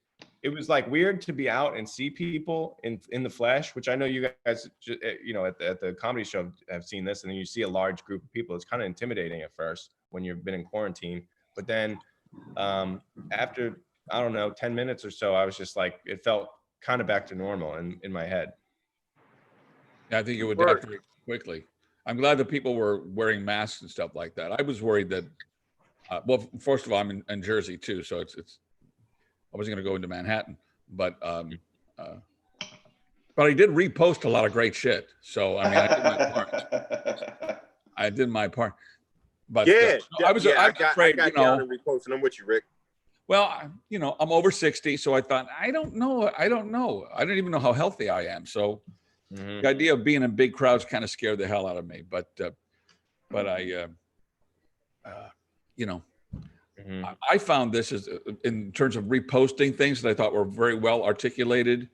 it was like weird to be out and see people in the flesh, which I know you guys, you know, at the comedy show have seen this, and then you see a large group of people. It's kind of intimidating at first when you've been in quarantine, but then after, I don't know, 10 minutes or so, I was just like, it felt kind of back to normal in my head. Yeah, I think it would adapt very quickly. I'm glad that people were wearing masks and stuff like that. I was worried that, well, first of all, I'm in Jersey too, so it's I wasn't going to go into Manhattan, but I did repost a lot of great shit. So I mean, I did my part. I did my part. But I was afraid. I got down and reposting. I'm with you, Rick. Well, you know, I'm over 60, so I thought, I don't know. I don't even know how healthy I am. So the idea of being in big crowds kind of scared the hell out of me. But I, you know, I found this as in terms of reposting things that I thought were very well articulated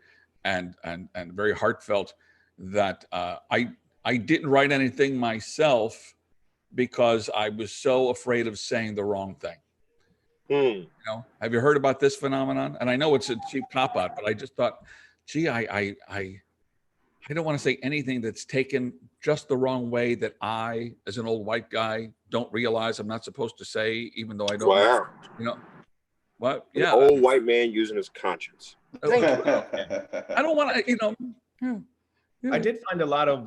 and very heartfelt, that I didn't write anything myself because I was so afraid of saying the wrong thing. You know, have you heard about this phenomenon? And I know it's a cheap cop out, but I just thought, gee, I don't want to say anything that's taken just the wrong way, that I, as an old white guy, don't realize I'm not supposed to say, even though I don't. Wow. You know, what? An Yeah. old white man using his conscience. I don't want to, you know. I did find a lot of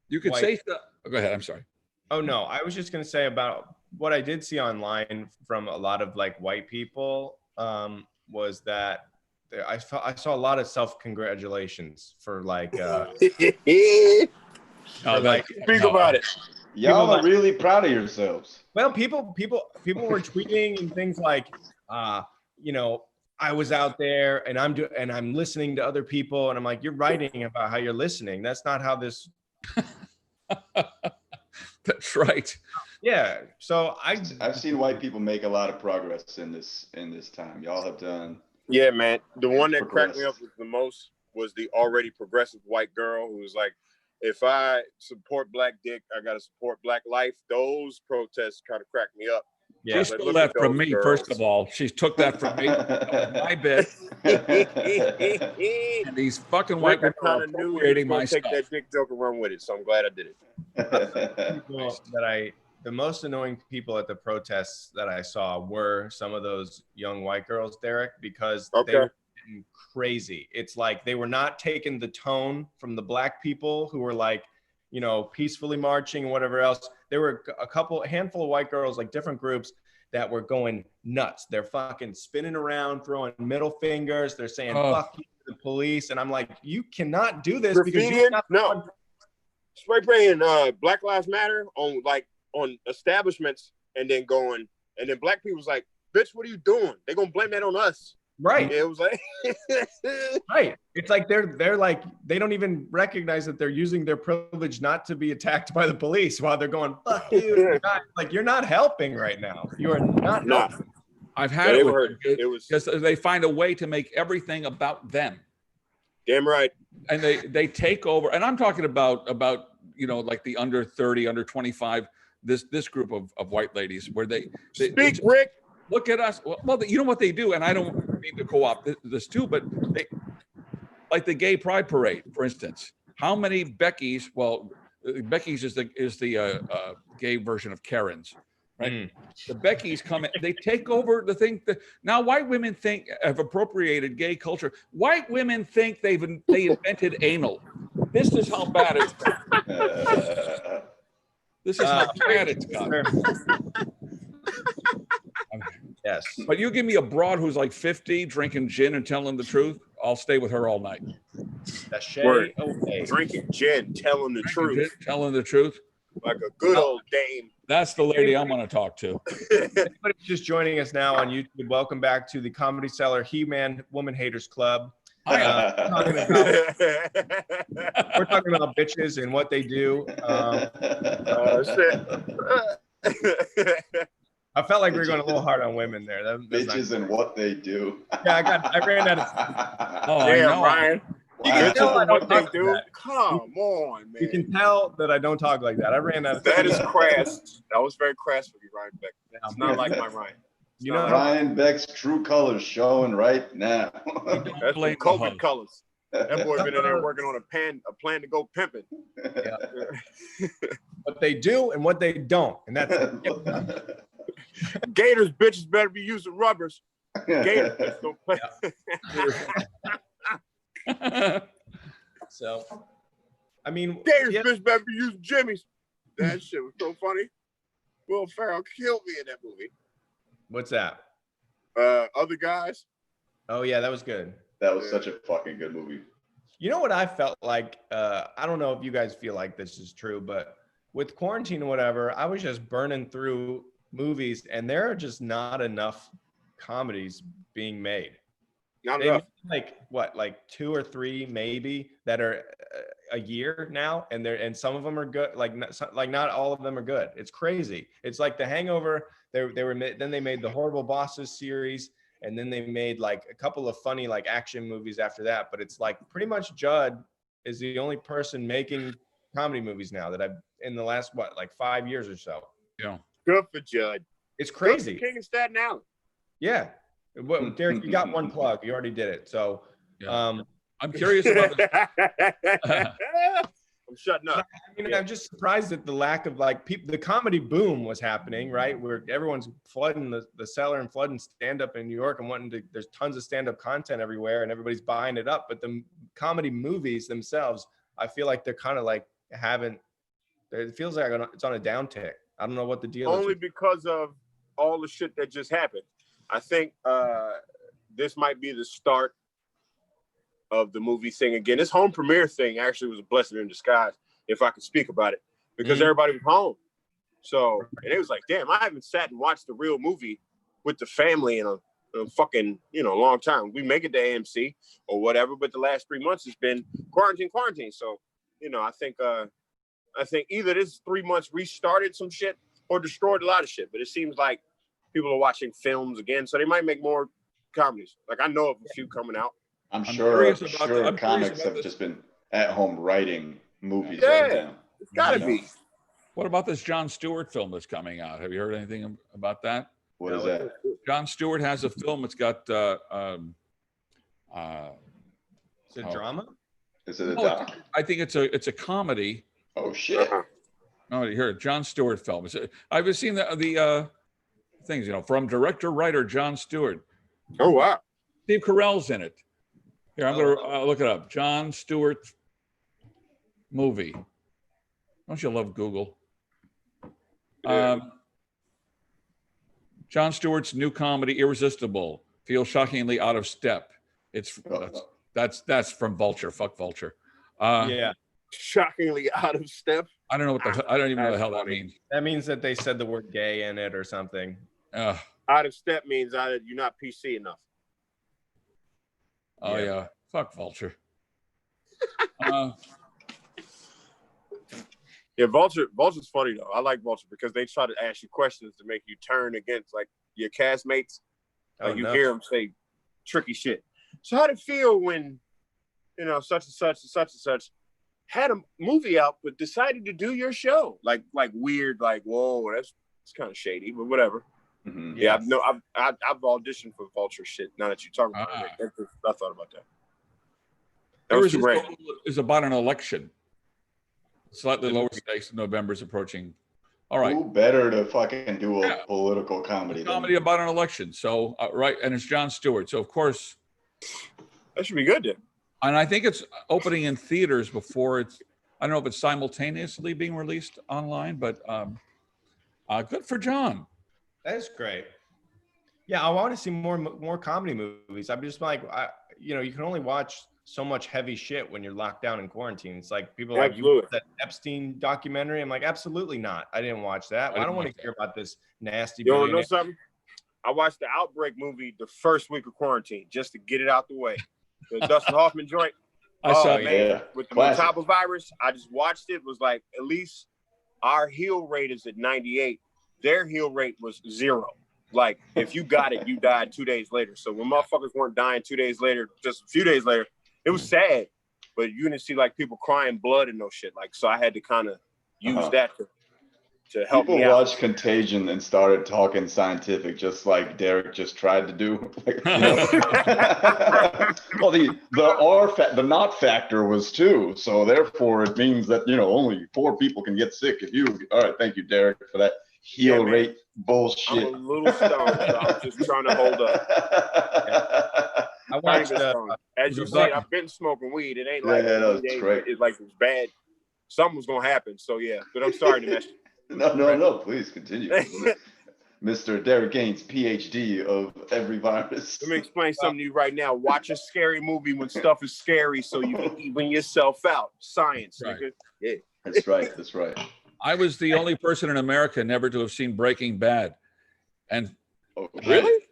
You could say stuff. Oh, go ahead. I'm sorry. Oh no, I was just gonna say about what I did see online from a lot of like white people was that I saw a lot of self-congratulations for like Speak about it. Y'all are really proud of yourselves. Well, people were tweeting and things like you know, I was out there and I'm listening to other people, and I'm like, you're writing about how you're listening. That's not how this. That's right. Yeah. So I've seen white people make a lot of progress in this time. Y'all have done. Yeah, man. The one that cracked me up the most was the already progressive white girl who was like, if I support black dick, I got to support black life. Those protests kind of cracked me up. Yeah, she stole that from me, first of all. She took that from me. My bit. And these fucking white women are appropriating my stuff. Take that dick joke and run with it, so I'm glad I did it. The most annoying people at the protests that I saw were some of those young white girls, Derek, because they were getting crazy. It's like they were not taking the tone from the black people who were like, you know, peacefully marching and whatever else. There were a handful of white girls, like different groups, that were going nuts. They're fucking spinning around, throwing middle fingers. They're saying, fuck you to the police. And I'm like, you cannot do this because you're not spray praying Black Lives Matter on establishments, and then black people was like, bitch, what are you doing? They're gonna blame that on us. Right. It was like right. It's like they're like, they don't even recognize that they're using their privilege not to be attacked by the police while they're going, fuck you. You're not helping right now. You are not helping. I've had it was because they find a way to make everything about them. Damn right. And they take over. And I'm talking about you know, like the under 30, under 25, this group of white ladies where they speak, Rick. Look at us. Well, you know what they do, and I don't mean to co-opt this too, but they, like the gay pride parade, for instance. How many Beckys? Well, Becky's is the gay version of Karen's, right? The Beckys come in, they take over the thing. Now, white women have appropriated gay culture. White women think they invented anal. This is how bad it's gotten. This is how bad it's gotten. Yes. But you give me a broad who's like 50 drinking gin and telling the truth, I'll stay with her all night. Drinking gin, telling the truth. Telling the truth. Like a good old dame. That's the lady I'm going to talk to. Anybody just joining us now on YouTube, welcome back to the Comedy Cellar He-Man Woman Haters Club. We're talking about bitches and what they do. I felt like we were going a little hard on women there. Bitches and what they do. Yeah, I ran out of. Oh, damn, Ryan. You can tell I don't talk like that. Come on, man. You can tell that I don't talk like that. I ran out of. That is crass. That was very crass for you, Ryan Beck. It's not like my Ryan. You know, Ryan Beck's true colors showing right now. That's blame some the COVID hug. colors. That boy been in there working on a plan to go pimping. what they do and what they don't, and that's Gators bitches better be using rubbers. Gators bitches don't play. so. I mean, Gators yeah. bitch better be using Jimmy's. That shit was so funny. Will Ferrell killed me in that movie. What's that? Other guys. Oh yeah, that was good. That was such a fucking good movie. You know what I felt like? I don't know if you guys feel like this is true, but with quarantine or whatever, I was just burning through movies, and there are just not enough comedies being made. Not enough. Like what, like 2 or 3 maybe that are a year now, and some of them are good. Like not all of them are good. It's crazy. It's like The Hangover. Then they made the Horrible Bosses series, and then they made like a couple of funny like action movies after that. But it's like pretty much Judd is the only person making comedy movies now that I've in the last 5 years or so. Yeah. Good for Judd. It's crazy. Good for King of Staten Island. Yeah. Well, Derek, you got one plug. You already did it. So, Yeah. I'm curious about this. I'm shutting up. I mean, I'm just surprised at the lack of like people. The comedy boom was happening, right? Where everyone's flooding the cellar and flooding stand-up in New York and wanting to. There's tons of stand-up content everywhere, and everybody's buying it up. But the comedy movies themselves, I feel like they're kind of like haven't. It feels like it's on a downtick. I don't know what the deal is. Only because of all the shit that just happened. I think this might be the start of the movie thing again. This home premiere thing actually was a blessing in disguise, if I could speak about it, because everybody was home. So, and it was like, damn, I haven't sat and watched the real movie with the family in a fucking, long time. We make it to AMC or whatever, but the last 3 months has been quarantine. So, I think either this 3 months restarted some shit or destroyed a lot of shit, but it seems like people are watching films again, so they might make more comedies. Like I know of a few coming out. I'm sure comics have just been at home writing movies right now. It's gotta be. What about this Jon Stewart film that's coming out? Have you heard anything about that? What is that? Jon Stewart has a film. It's got is it drama? Is it a doc? I think it's a comedy. Oh shit. No, here, Jon Stewart film. I've seen the things, from director-writer Jon Stewart. Oh, wow. Steve Carell's in it. Here, I'm going to look it up. Jon Stewart movie. Don't you love Google? Jon Stewart's new comedy, Irresistible, feels shockingly out of step. That's from Vulture. Fuck Vulture. Yeah. Shockingly out of step. I don't know I don't even know the hell that means. That means that they said the word gay in it or something. Out of step means either you're not PC enough. Oh yeah. Fuck Vulture. Yeah, Vulture's funny though. I like Vulture because they try to ask you questions to make you turn against like your castmates. Like hear them say tricky shit. So how'd it feel when, such and such and such and such had a movie out but decided to do your show? Like weird, like, whoa, that's kind of shady, but whatever. Mm-hmm. Yeah, I've auditioned for Vulture shit. Now that you talk about it, I thought about that. That was too great. Is about an election. Slightly lower stakes. November's approaching. All right. Who better to fucking do a political comedy? Comedy about an election. So right, and it's Jon Stewart. So of course, that should be good then. And I think it's opening in theaters before it's. I don't know if it's simultaneously being released online, but good for John. That's great. Yeah, I want to see more comedy movies. I'm just like, you can only watch so much heavy shit when you're locked down in quarantine. It's like people are like, you that Epstein documentary. I'm like, absolutely not. I didn't watch that. I don't want to hear about this nasty. You want to know something? I watched the Outbreak movie the first week of quarantine just to get it out the way. The Dustin Hoffman joint. I saw it. Yeah. With the Motaba virus, I just watched it. It was like, at least our heal rate is at 98. Their heal rate was 0. Like, if you got it, you died 2 days later. So when motherfuckers weren't dying 2 days later, just a few days later, it was sad. But you didn't see like people crying blood and no shit. Like, so I had to kind of use that to help People me out. watched Contagion and started talking scientific, just like Derek just tried to do. Like, you know? Well, the not factor was 2, so therefore it means that only 4 people can get sick. All right, thank you, Derek, for that heal rate bullshit. I'm a little stoned, so I'm just trying to hold up. I watched. As you say, I've been smoking weed. It ain't like that's great. It's like it's bad. Something was gonna happen. So yeah, but I'm sorry, Nimesh. No, please continue. Mr. Derek Gaines, PhD of every virus. Let me explain something to you right now. Watch a scary movie when stuff is scary so you can even yourself out. Science, Right. nigga. Yeah. That's right. I was the only person in America never to have seen Breaking Bad. And Really?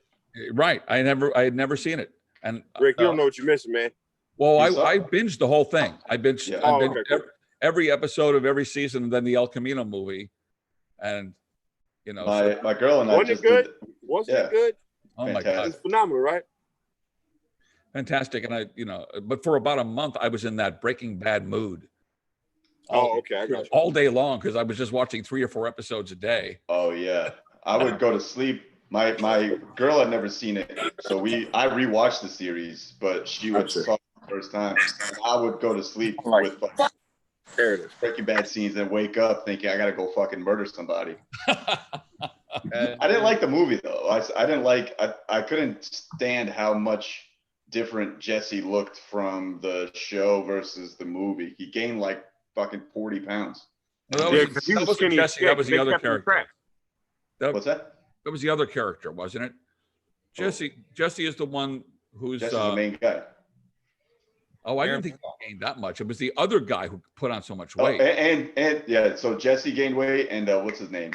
right. I had never seen it. And Rick, you don't know what you're missing, man. well, I binged the whole thing. I binged, Yeah. I binged cool. every episode of every season, and then the El Camino movie. And My girl and I Wasn't just it good? did. Wasn't it good? oh my Fantastic. God, It's phenomenal, right? fantastic. And but for about a month, I was in that Breaking Bad mood. Oh, okay, I got you. All day long, because I was just watching 3 or 4 episodes a day. Oh yeah, I would go to sleep. My girl had never seen it, so I rewatched the series, but she would Gotcha. saw it the first time. And I would go to sleep Like, with There it is. Breaking Bad scenes and wake up thinking I gotta go fucking murder somebody. I didn't like the movie though. I couldn't stand how much different Jesse looked from the show versus the movie. He gained like fucking 40 pounds. No, Yeah, 'cause he that was wasn't skinny. Jesse. Yeah, That was the they other kept him character. trapped. What's that? That was the other character, wasn't it? Jesse is the one who's. Jesse's the main guy. Oh, I didn't think he gained that much. It was the other guy who put on so much Oh, weight. and yeah, so Jesse gained weight, and what's his name?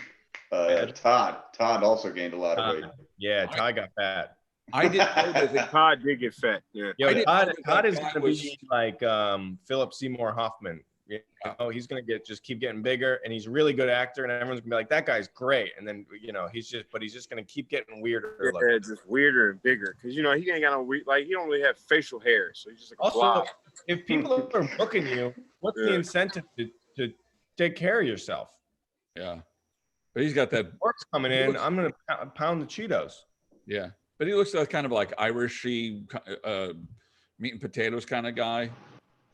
Todd. Todd also gained a lot of weight. Yeah, Todd got fat. I didn't know that. Todd did get fat. Yeah. Yo, didn't know Todd that is guy gonna was- be like Philip Seymour Hoffman. He's gonna just keep getting bigger, and he's a really good actor, and everyone's gonna be like, that guy's great. And then he's just gonna keep getting weirder. Yeah, just weirder and bigger. Because he ain't got no he don't really have facial hair, so he's just like a Also, blob. if people are booking you, what's the incentive to take care of yourself? Yeah, but he's got that. Work's coming in. I'm gonna pound the Cheetos. Yeah, but he looks like kind of like Irishy, meat and potatoes kind of guy.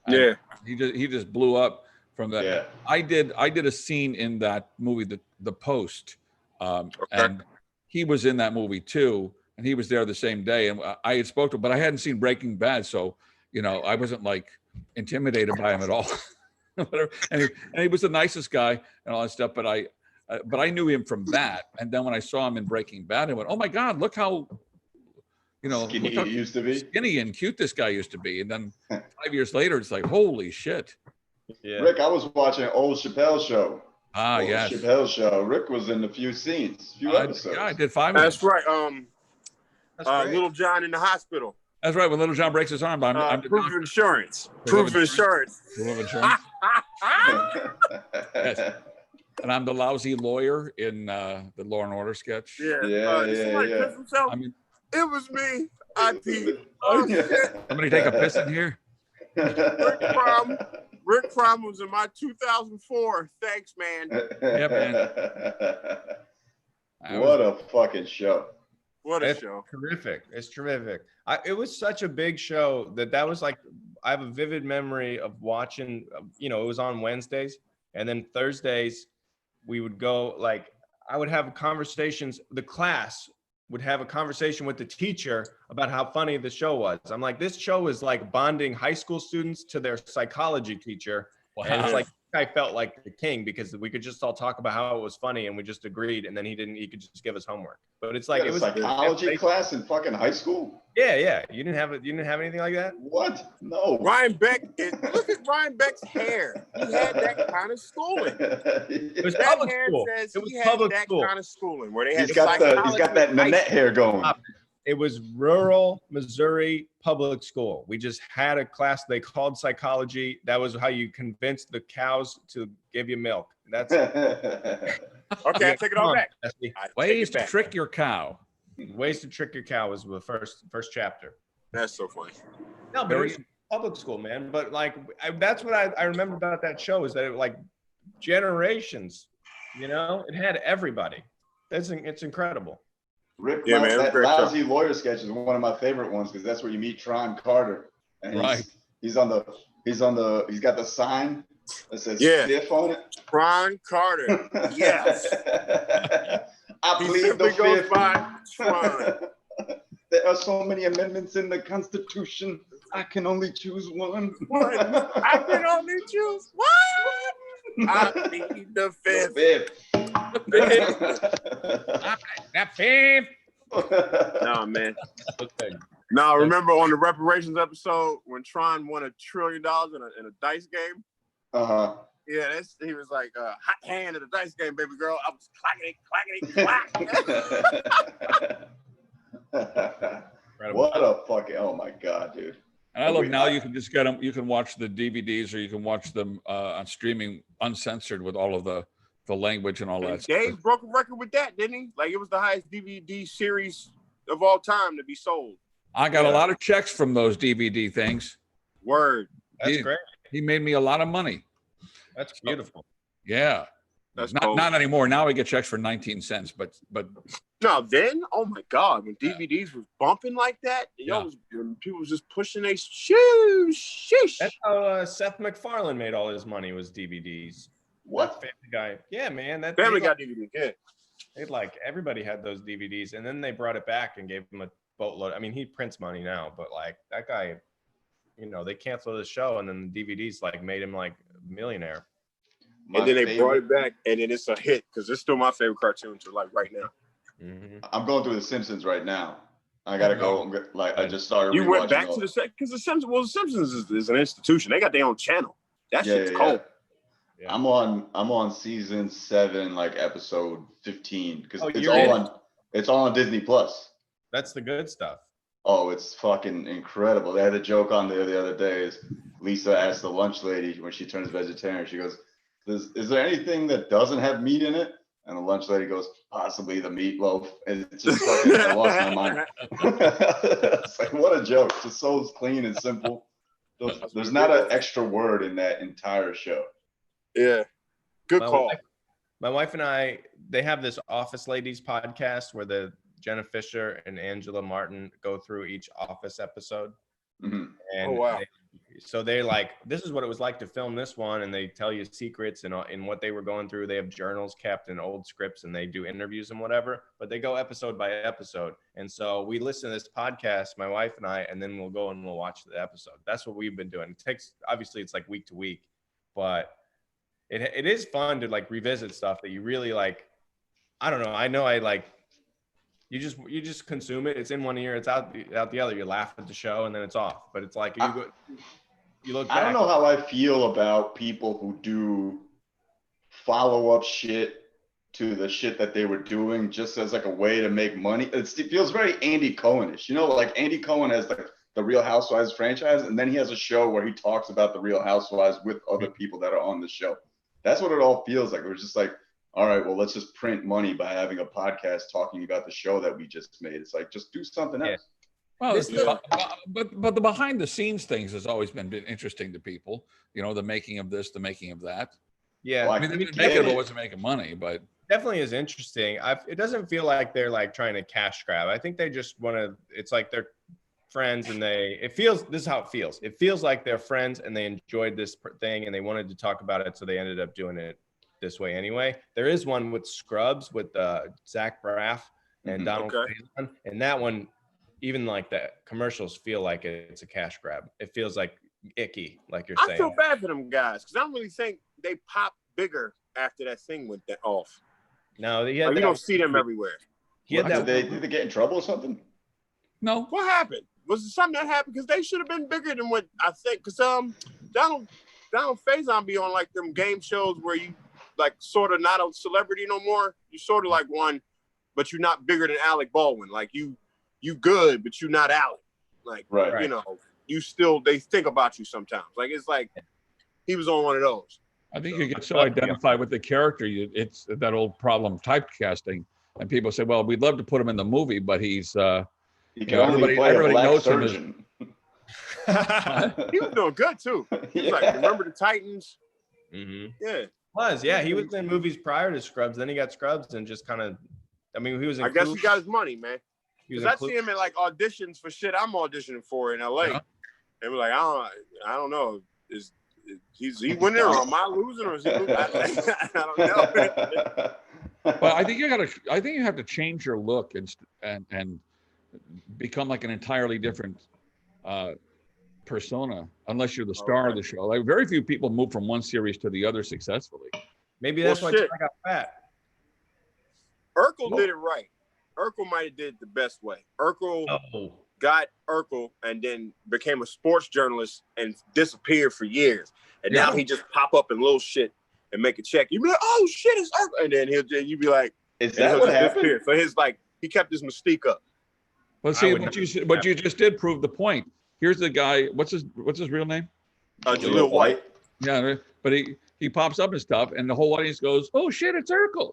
And Yeah. he just blew up from that. Yeah. I did a scene in that movie, the Post, and he was in that movie too, and he was there the same day, and I had spoken to him, but I hadn't seen Breaking Bad, so I wasn't like intimidated by him at all. and he was the nicest guy and all that stuff, but I knew him from that, and then when I saw him in Breaking Bad, I went, oh my God, look how Skinny look how he used to be. skinny and cute this guy used to be. And then 5 years later, it's like, holy shit. Yeah. Rick, I was watching old Chappelle show. Ah, Old yes. Chappelle show. Rick was in a few scenes, episodes. Yeah, I did 5 minutes. That's right. That's great. Little John in the hospital. That's right. When Little John breaks his arm, I'm the Proof of doctor. insurance. Proof Proof of of insurance. Proof of insurance. Yes. And I'm the lousy lawyer in the Law and Order sketch. Yeah. Yeah, somebody yeah. piss himself. I mean, It was me. I peed. Oh shit. somebody take a piss in here. Rick Crom was in my 2004. Thanks, man. Yeah, man. What a fucking show. What a It's show. terrific. It's terrific. It was such a big show that was like, I have a vivid memory of watching, it was on Wednesdays, and then Thursdays we would go, like, I would have conversations, the class would have a conversation with the teacher about how funny the show was. I'm like, this show is like bonding high school students to their psychology teacher. Wow. And it's like, I felt like the king because we could just all talk about how it was funny and we just agreed, and then he could just give us homework. But it's like, You it had was a psychology class in fucking high school? Yeah. You didn't have anything like that? What? No. Ryan Beck, look at Ryan Beck's hair. He had that kind of schooling. It was That public hair school. says It was he had public that school. kind of schooling where they had He's got that psychology. Nanette hair going. It was rural Missouri public school. We just had a class they called psychology. That was how you convinced the cows to give you milk. That's Okay, I take it all back. I take Ways it to back. trick your cow. Ways to Trick Your Cow was the first chapter. That's so funny. No, but it was public school, man. But like, that's what I remember about that show is that it, like, generations You know, it had everybody. It's incredible. Rick, Yeah, man, it was that great lousy lawyer sketch is one of my favorite ones because that's where you meet Tron Carter, and he's got the sign that says "Stiff" on it. Tron Carter. Yes. I He plead simply the goes fifth. by Tron. There are so many amendments in the Constitution. I can only choose one. I can only choose one. I plead the fifth. That fifth. No, man. Now, remember on the reparations episode when Tron won $1 trillion in a dice game? Yeah, he was like, hot hand in the dice game, baby girl. I was clackety, clack. What a fucking, oh my God, dude. And I love now you can just get them, you can watch the DVDs or you can watch them on streaming uncensored with all of the language and all that stuff. Dave broke a record with that, didn't he? Like it was the highest DVD series of all time to be sold. I got a lot of checks from those DVD things. Word. That's great. He made me a lot of money. That's beautiful. Yeah. That's not anymore. Now we get checks for 19 cents, but no, then, oh my God, when DVDs was bumping like that, when people was just pushing their shoes. Sheesh. That's how Seth MacFarlane made all his money, was DVDs. What? Family Guy. Yeah, man. That Family Guy DVD, yeah. Like everybody had those DVDs, and then they brought it back and gave him a boatload. I mean, he prints money now, but like that guy, you know, they canceled his show, and then the DVDs like made him like a millionaire. And then they brought it back, and then it's a hit because it's still my favorite cartoon to like right now. Mm-hmm. I'm going through The Simpsons right now. I gotta go. Like I just started. You went back to the set because The Simpsons. Well, The Simpsons is an institution. They got their own channel. That shit's cold. Yeah. I'm on season 7, like episode 15, because it's all on Disney Plus. That's the good stuff. Oh, it's fucking incredible. They had a joke on there the other day. Is Lisa asked the lunch lady when she turns vegetarian, she goes, "Is there anything that doesn't have meat in it?" And the lunch lady goes, "Possibly the meatloaf." And it's just fucking, I lost my mind. It's like, what a joke. Just so clean and simple. There's not an extra word in that entire show. Yeah. Good call. My wife and I, they have this Office Ladies podcast where the Jenna Fisher and Angela Martin go through each Office episode. Mm-hmm. And oh, wow. They're like, this is what it was like to film this one. And they tell you secrets and what they were going through. They have journals kept and old scripts, and they do interviews and whatever, but they go episode by episode. And so we listen to this podcast, my wife and I, and then we'll go and we'll watch the episode. That's what we've been doing. It takes, obviously it's like week to week, but it is fun to like revisit stuff that you really like. I don't know. I know I like, you just consume it. It's in one ear, it's out the other. You laugh at the show and then it's off. But it's like you look back. I don't know how I feel about people who do follow-up shit to the shit that they were doing just as like a way to make money. It feels very Andy Cohen-ish. You know, like Andy Cohen has like the Real Housewives franchise, and then he has a show where he talks about the Real Housewives with other people that are on the show. That's what it all feels like. It was just like, all right, well, let's just print money by having a podcast talking about the show that we just made. It's like, just do something else. Well, but the behind the scenes things has always been interesting to people. You know, the making of this, the making of that. Yeah, well, I mean, the making of it wasn't making money, but definitely is interesting. It doesn't feel like they're like trying to cash grab. I think they just want to. It's like they're friends, and this is how it feels. It feels like they're friends, and they enjoyed this thing, and they wanted to talk about it, so they ended up doing it this way anyway. There is one with Scrubs with Zach Braff and Donald Faison, and that one, even like the commercials feel like it's a cash grab. It feels like icky, like you're saying. I feel bad for them guys because I don't really think they popped bigger after that thing went off. No, you don't see them everywhere. Did they get in trouble or something? No. What happened? Was it something that happened? Because they should have been bigger than what I think. Because Donald Faison be on like them game shows where you like sort of not a celebrity no more. You sort of like one, but you're not bigger than Alec Baldwin. Like you good, but you're not Alec. Like you know, they think about you sometimes. Like it's like he was on one of those. I think you get so identified with the character, it's that old problem typecasting, and people say, "Well, we'd love to put him in the movie, but he's everybody knows surgeon. Him." He was doing good too. He was like, "Remember the Titans?" Mm-hmm. Yeah. Yeah, he was in movies prior to Scrubs. Then he got Scrubs and just kind of, I mean, he was in. I guess he got his money, man. Because I see him in like auditions for shit I'm auditioning for in LA. Yeah. And we're like, I don't know. Is he winning or am I losing or is he losing? I don't know. But I think you have to change your look and become like an entirely different persona, unless you're the star of the show. Like very few people move from one series to the other successfully. Maybe that's why I got fat. Urkel did it right. Urkel might have did it the best way. Urkel got Urkel and then became a sports journalist and disappeared for years. And now he just pop up in little shit and make a check. You'd be like, oh shit, it's Urkel. And then you'd be like, is that what happened? So he kept his mystique up. Well, see, what you just did prove the point. Here's the guy. What's his real name? Jaleel White. Yeah, but he pops up and stuff, and the whole audience goes, "Oh shit, it's Urkel."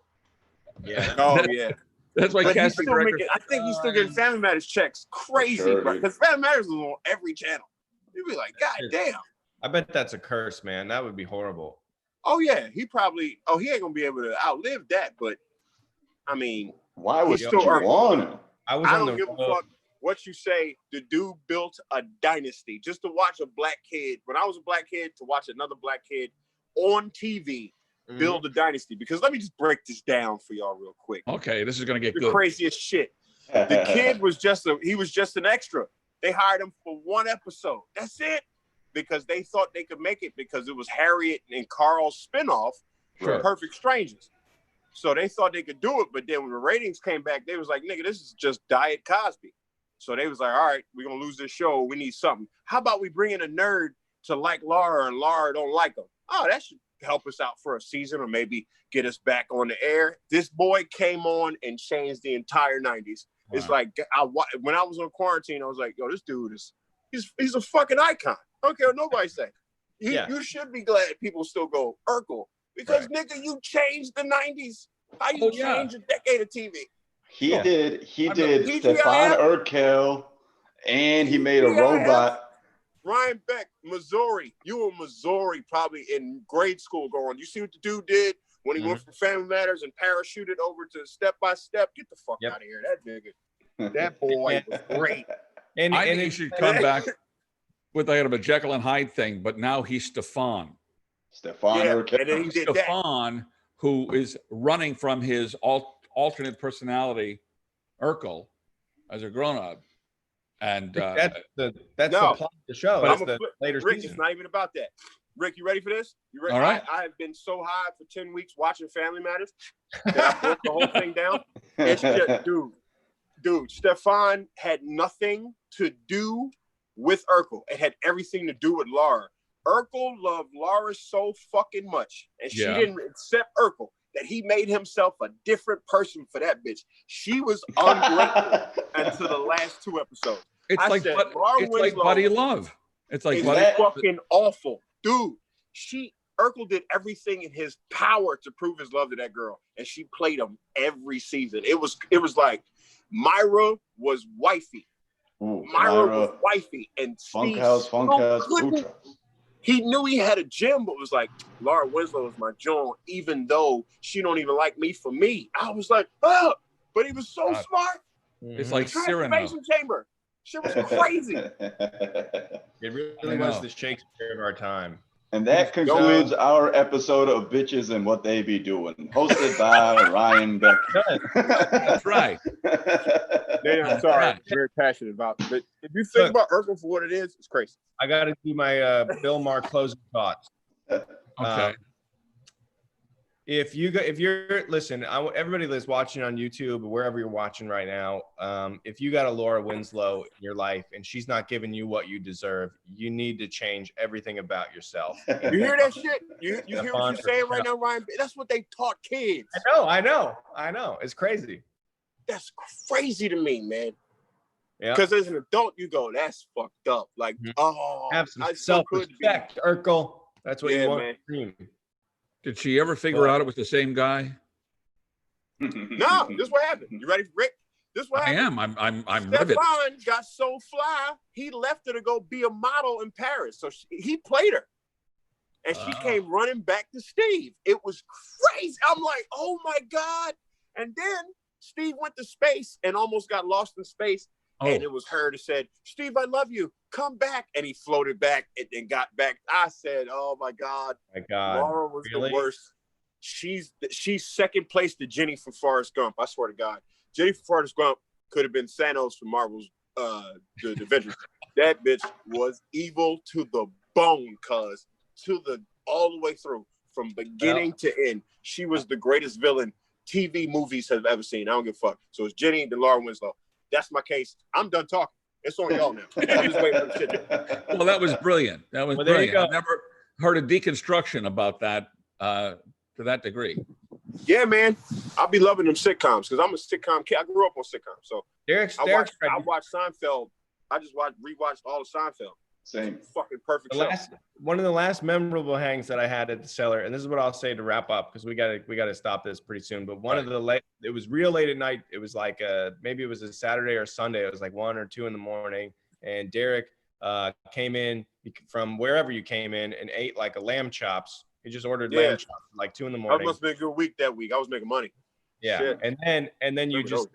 Yeah. Oh yeah. That's why casting director. I think he's still getting Family Matters checks crazy, right? Because Family Matters is on every channel. You'd be like, God damn. I bet that's a curse, man. That would be horrible. Oh yeah, he ain't gonna be able to outlive that. But I mean, why would you want him? I don't give a fuck what you say. The dude built a dynasty just to watch a black kid. When I was a black kid, to watch another black kid on TV build a dynasty. Because let me just break this down for y'all real quick. Okay, this is gonna get the good. Craziest shit. The kid was just an extra. They hired him for one episode. That's it. Because they thought they could make it because it was Harriet and Carl's spinoff from Perfect Strangers. So they thought they could do it, but then when the ratings came back, they was like, nigga, this is just Diet Cosby. So they was like, all right, we're going to lose this show. We need something. How about we bring in a nerd to like Laura and Laura don't like him? Oh, that should help us out for a season or maybe get us back on the air. This boy came on and changed the entire 90s. Wow. It's like, when I was on quarantine, I was like, yo, this dude he's a fucking icon. I don't care what nobody say. You should be glad people still go Urkel. Because nigga, you changed the 90s. How you change a decade of TV? He did Stefan Urkel, and he made a robot. Ryan Beck, Missouri. You were Missouri probably in grade school going, you see what the dude did when he went from Family Matters and parachuted over to Step by Step? Get the fuck out of here. That nigga. That boy was great. And he should come back with like a Jekyll and Hyde thing, but now he's Stefan. Urkel. And then he did Stefan, who is running from his alternate personality, Urkel, as a grown-up. And that's the plot of the show. But that's the later Rick, season. it's not even about that. Rick, you ready for this? You ready? All right. I have been so high for 10 weeks watching Family Matters that I broke the whole thing down. It's just, dude, Stefan had nothing to do with Urkel. It had everything to do with Laura. Urkel loved Laura so fucking much, and she didn't accept Urkel, that he made himself a different person for that bitch. She was ungrateful until the last 2 episodes. It's like buddy love. It's like fucking awful. Dude, Urkel did everything in his power to prove his love to that girl, and she played him every season. It was like Myra was wifey. Myra was wifey, and Steve Funkhouse. He knew he had a gem, but was like, Laura Winslow is my John, even though she don't even like me for me. I was like, oh, but he was so smart. It's like Cyrano. Transformation chamber. Shit was crazy. It really was the Shakespeare of our time. And that concludes our episode of Bitches and What They Be Doing, hosted by Ryan Beck. That's right. I'm sorry. I'm very passionate about it. But if you think about Urkel for what it is, it's crazy. I got to do my Bill Maher closing thoughts. Okay. If you're listen, everybody that's watching on YouTube or wherever you're watching right now, if you got a Laura Winslow in your life and she's not giving you what you deserve, you need to change everything about yourself. You hear that shit? You hear what you're saying right now, Ryan? That's what they taught kids. I know. It's crazy. That's crazy to me, man. Yeah. Because as an adult, you go, that's fucked up. Like, have some self-respect, Urkel. That's what you want. Man. Did she ever figure out it was the same guy? No, this is what happened. You ready, Rick? This is what happened. I'm riveted. Stefan got so fly, he left her to go be a model in Paris. So he played her. And she came running back to Steve. It was crazy. I'm like, oh my God. And then Steve went to space and almost got lost in space. And it was her that said, Steve, I love you. Come back. And he floated back and got back. I said, oh my God. Laura was the worst. She's second place to Jenny from Forrest Gump. I swear to God. Jenny from Forrest Gump could have been Thanos from Marvel's the Avengers. That bitch was evil to the bone, cuz. All the way through, from beginning to end. She was the greatest villain TV movies have ever seen. I don't give a fuck. So it's Jenny and Laura Winslow. That's my case. I'm done talking. It's on y'all now. I'm just waiting for the shit. Well, that was brilliant. That was brilliant. I've never heard a deconstruction about that to that degree. Yeah, man. I'll be loving them sitcoms because I'm a sitcom kid. I grew up on sitcoms. So I watched Seinfeld. I just rewatched all of Seinfeld. Same. Fucking perfect show. One of the last memorable hangs that I had at the Cellar, and this is what I'll say to wrap up because we gotta stop this pretty soon. But one of the it was real late at night. It was like maybe it was a Saturday or Sunday. It was like 1 or 2 in the morning, and Derek came in from wherever you came in and ate like a lamb chops. He just ordered lamb chops at like 2 in the morning. That must have been a good week that week. I was making money. Yeah, shit. and then you just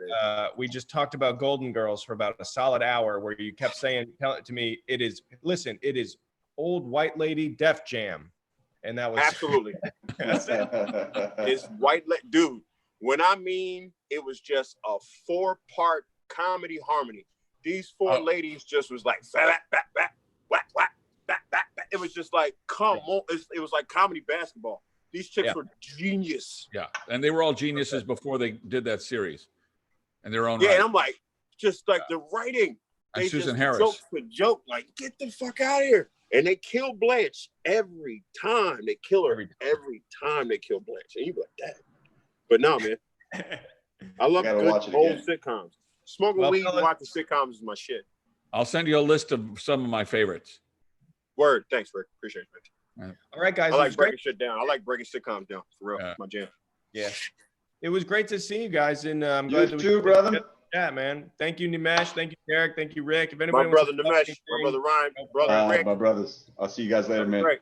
we just talked about Golden Girls for about a solid hour, where you kept saying, tell it to me, it is old white lady Def Jam, and that was absolutely. It's dude. When I mean it was just a 4-part comedy harmony. These 4 ladies just was like it was just like come on. It was like comedy basketball. These chicks were genius. Yeah, and they were all geniuses before they did that series. And their own and I'm like, just like the writing. And they Susan just Harris. Joke for joke, like, get the fuck out of here. And they kill Blanche every time. They kill her every time they kill Blanche. And you be like, that. But no, man. I love good old sitcoms. Smoking weed and watching sitcoms is my shit. I'll send you a list of some of my favorites. Word. Thanks, Rick. Appreciate it, man. All right, guys. I like breaking shit down. I like breaking sitcoms down. For real. It's my jam. Yeah. It was great to see you guys. And I'm glad that too, brother. Yeah, man. Thank you, Nimesh. Thank you, Derek. Thank you, Rick. If anybody my brother Nimesh, my brother Ryan, brother Rick. My brothers. I'll see you guys later, man. Great.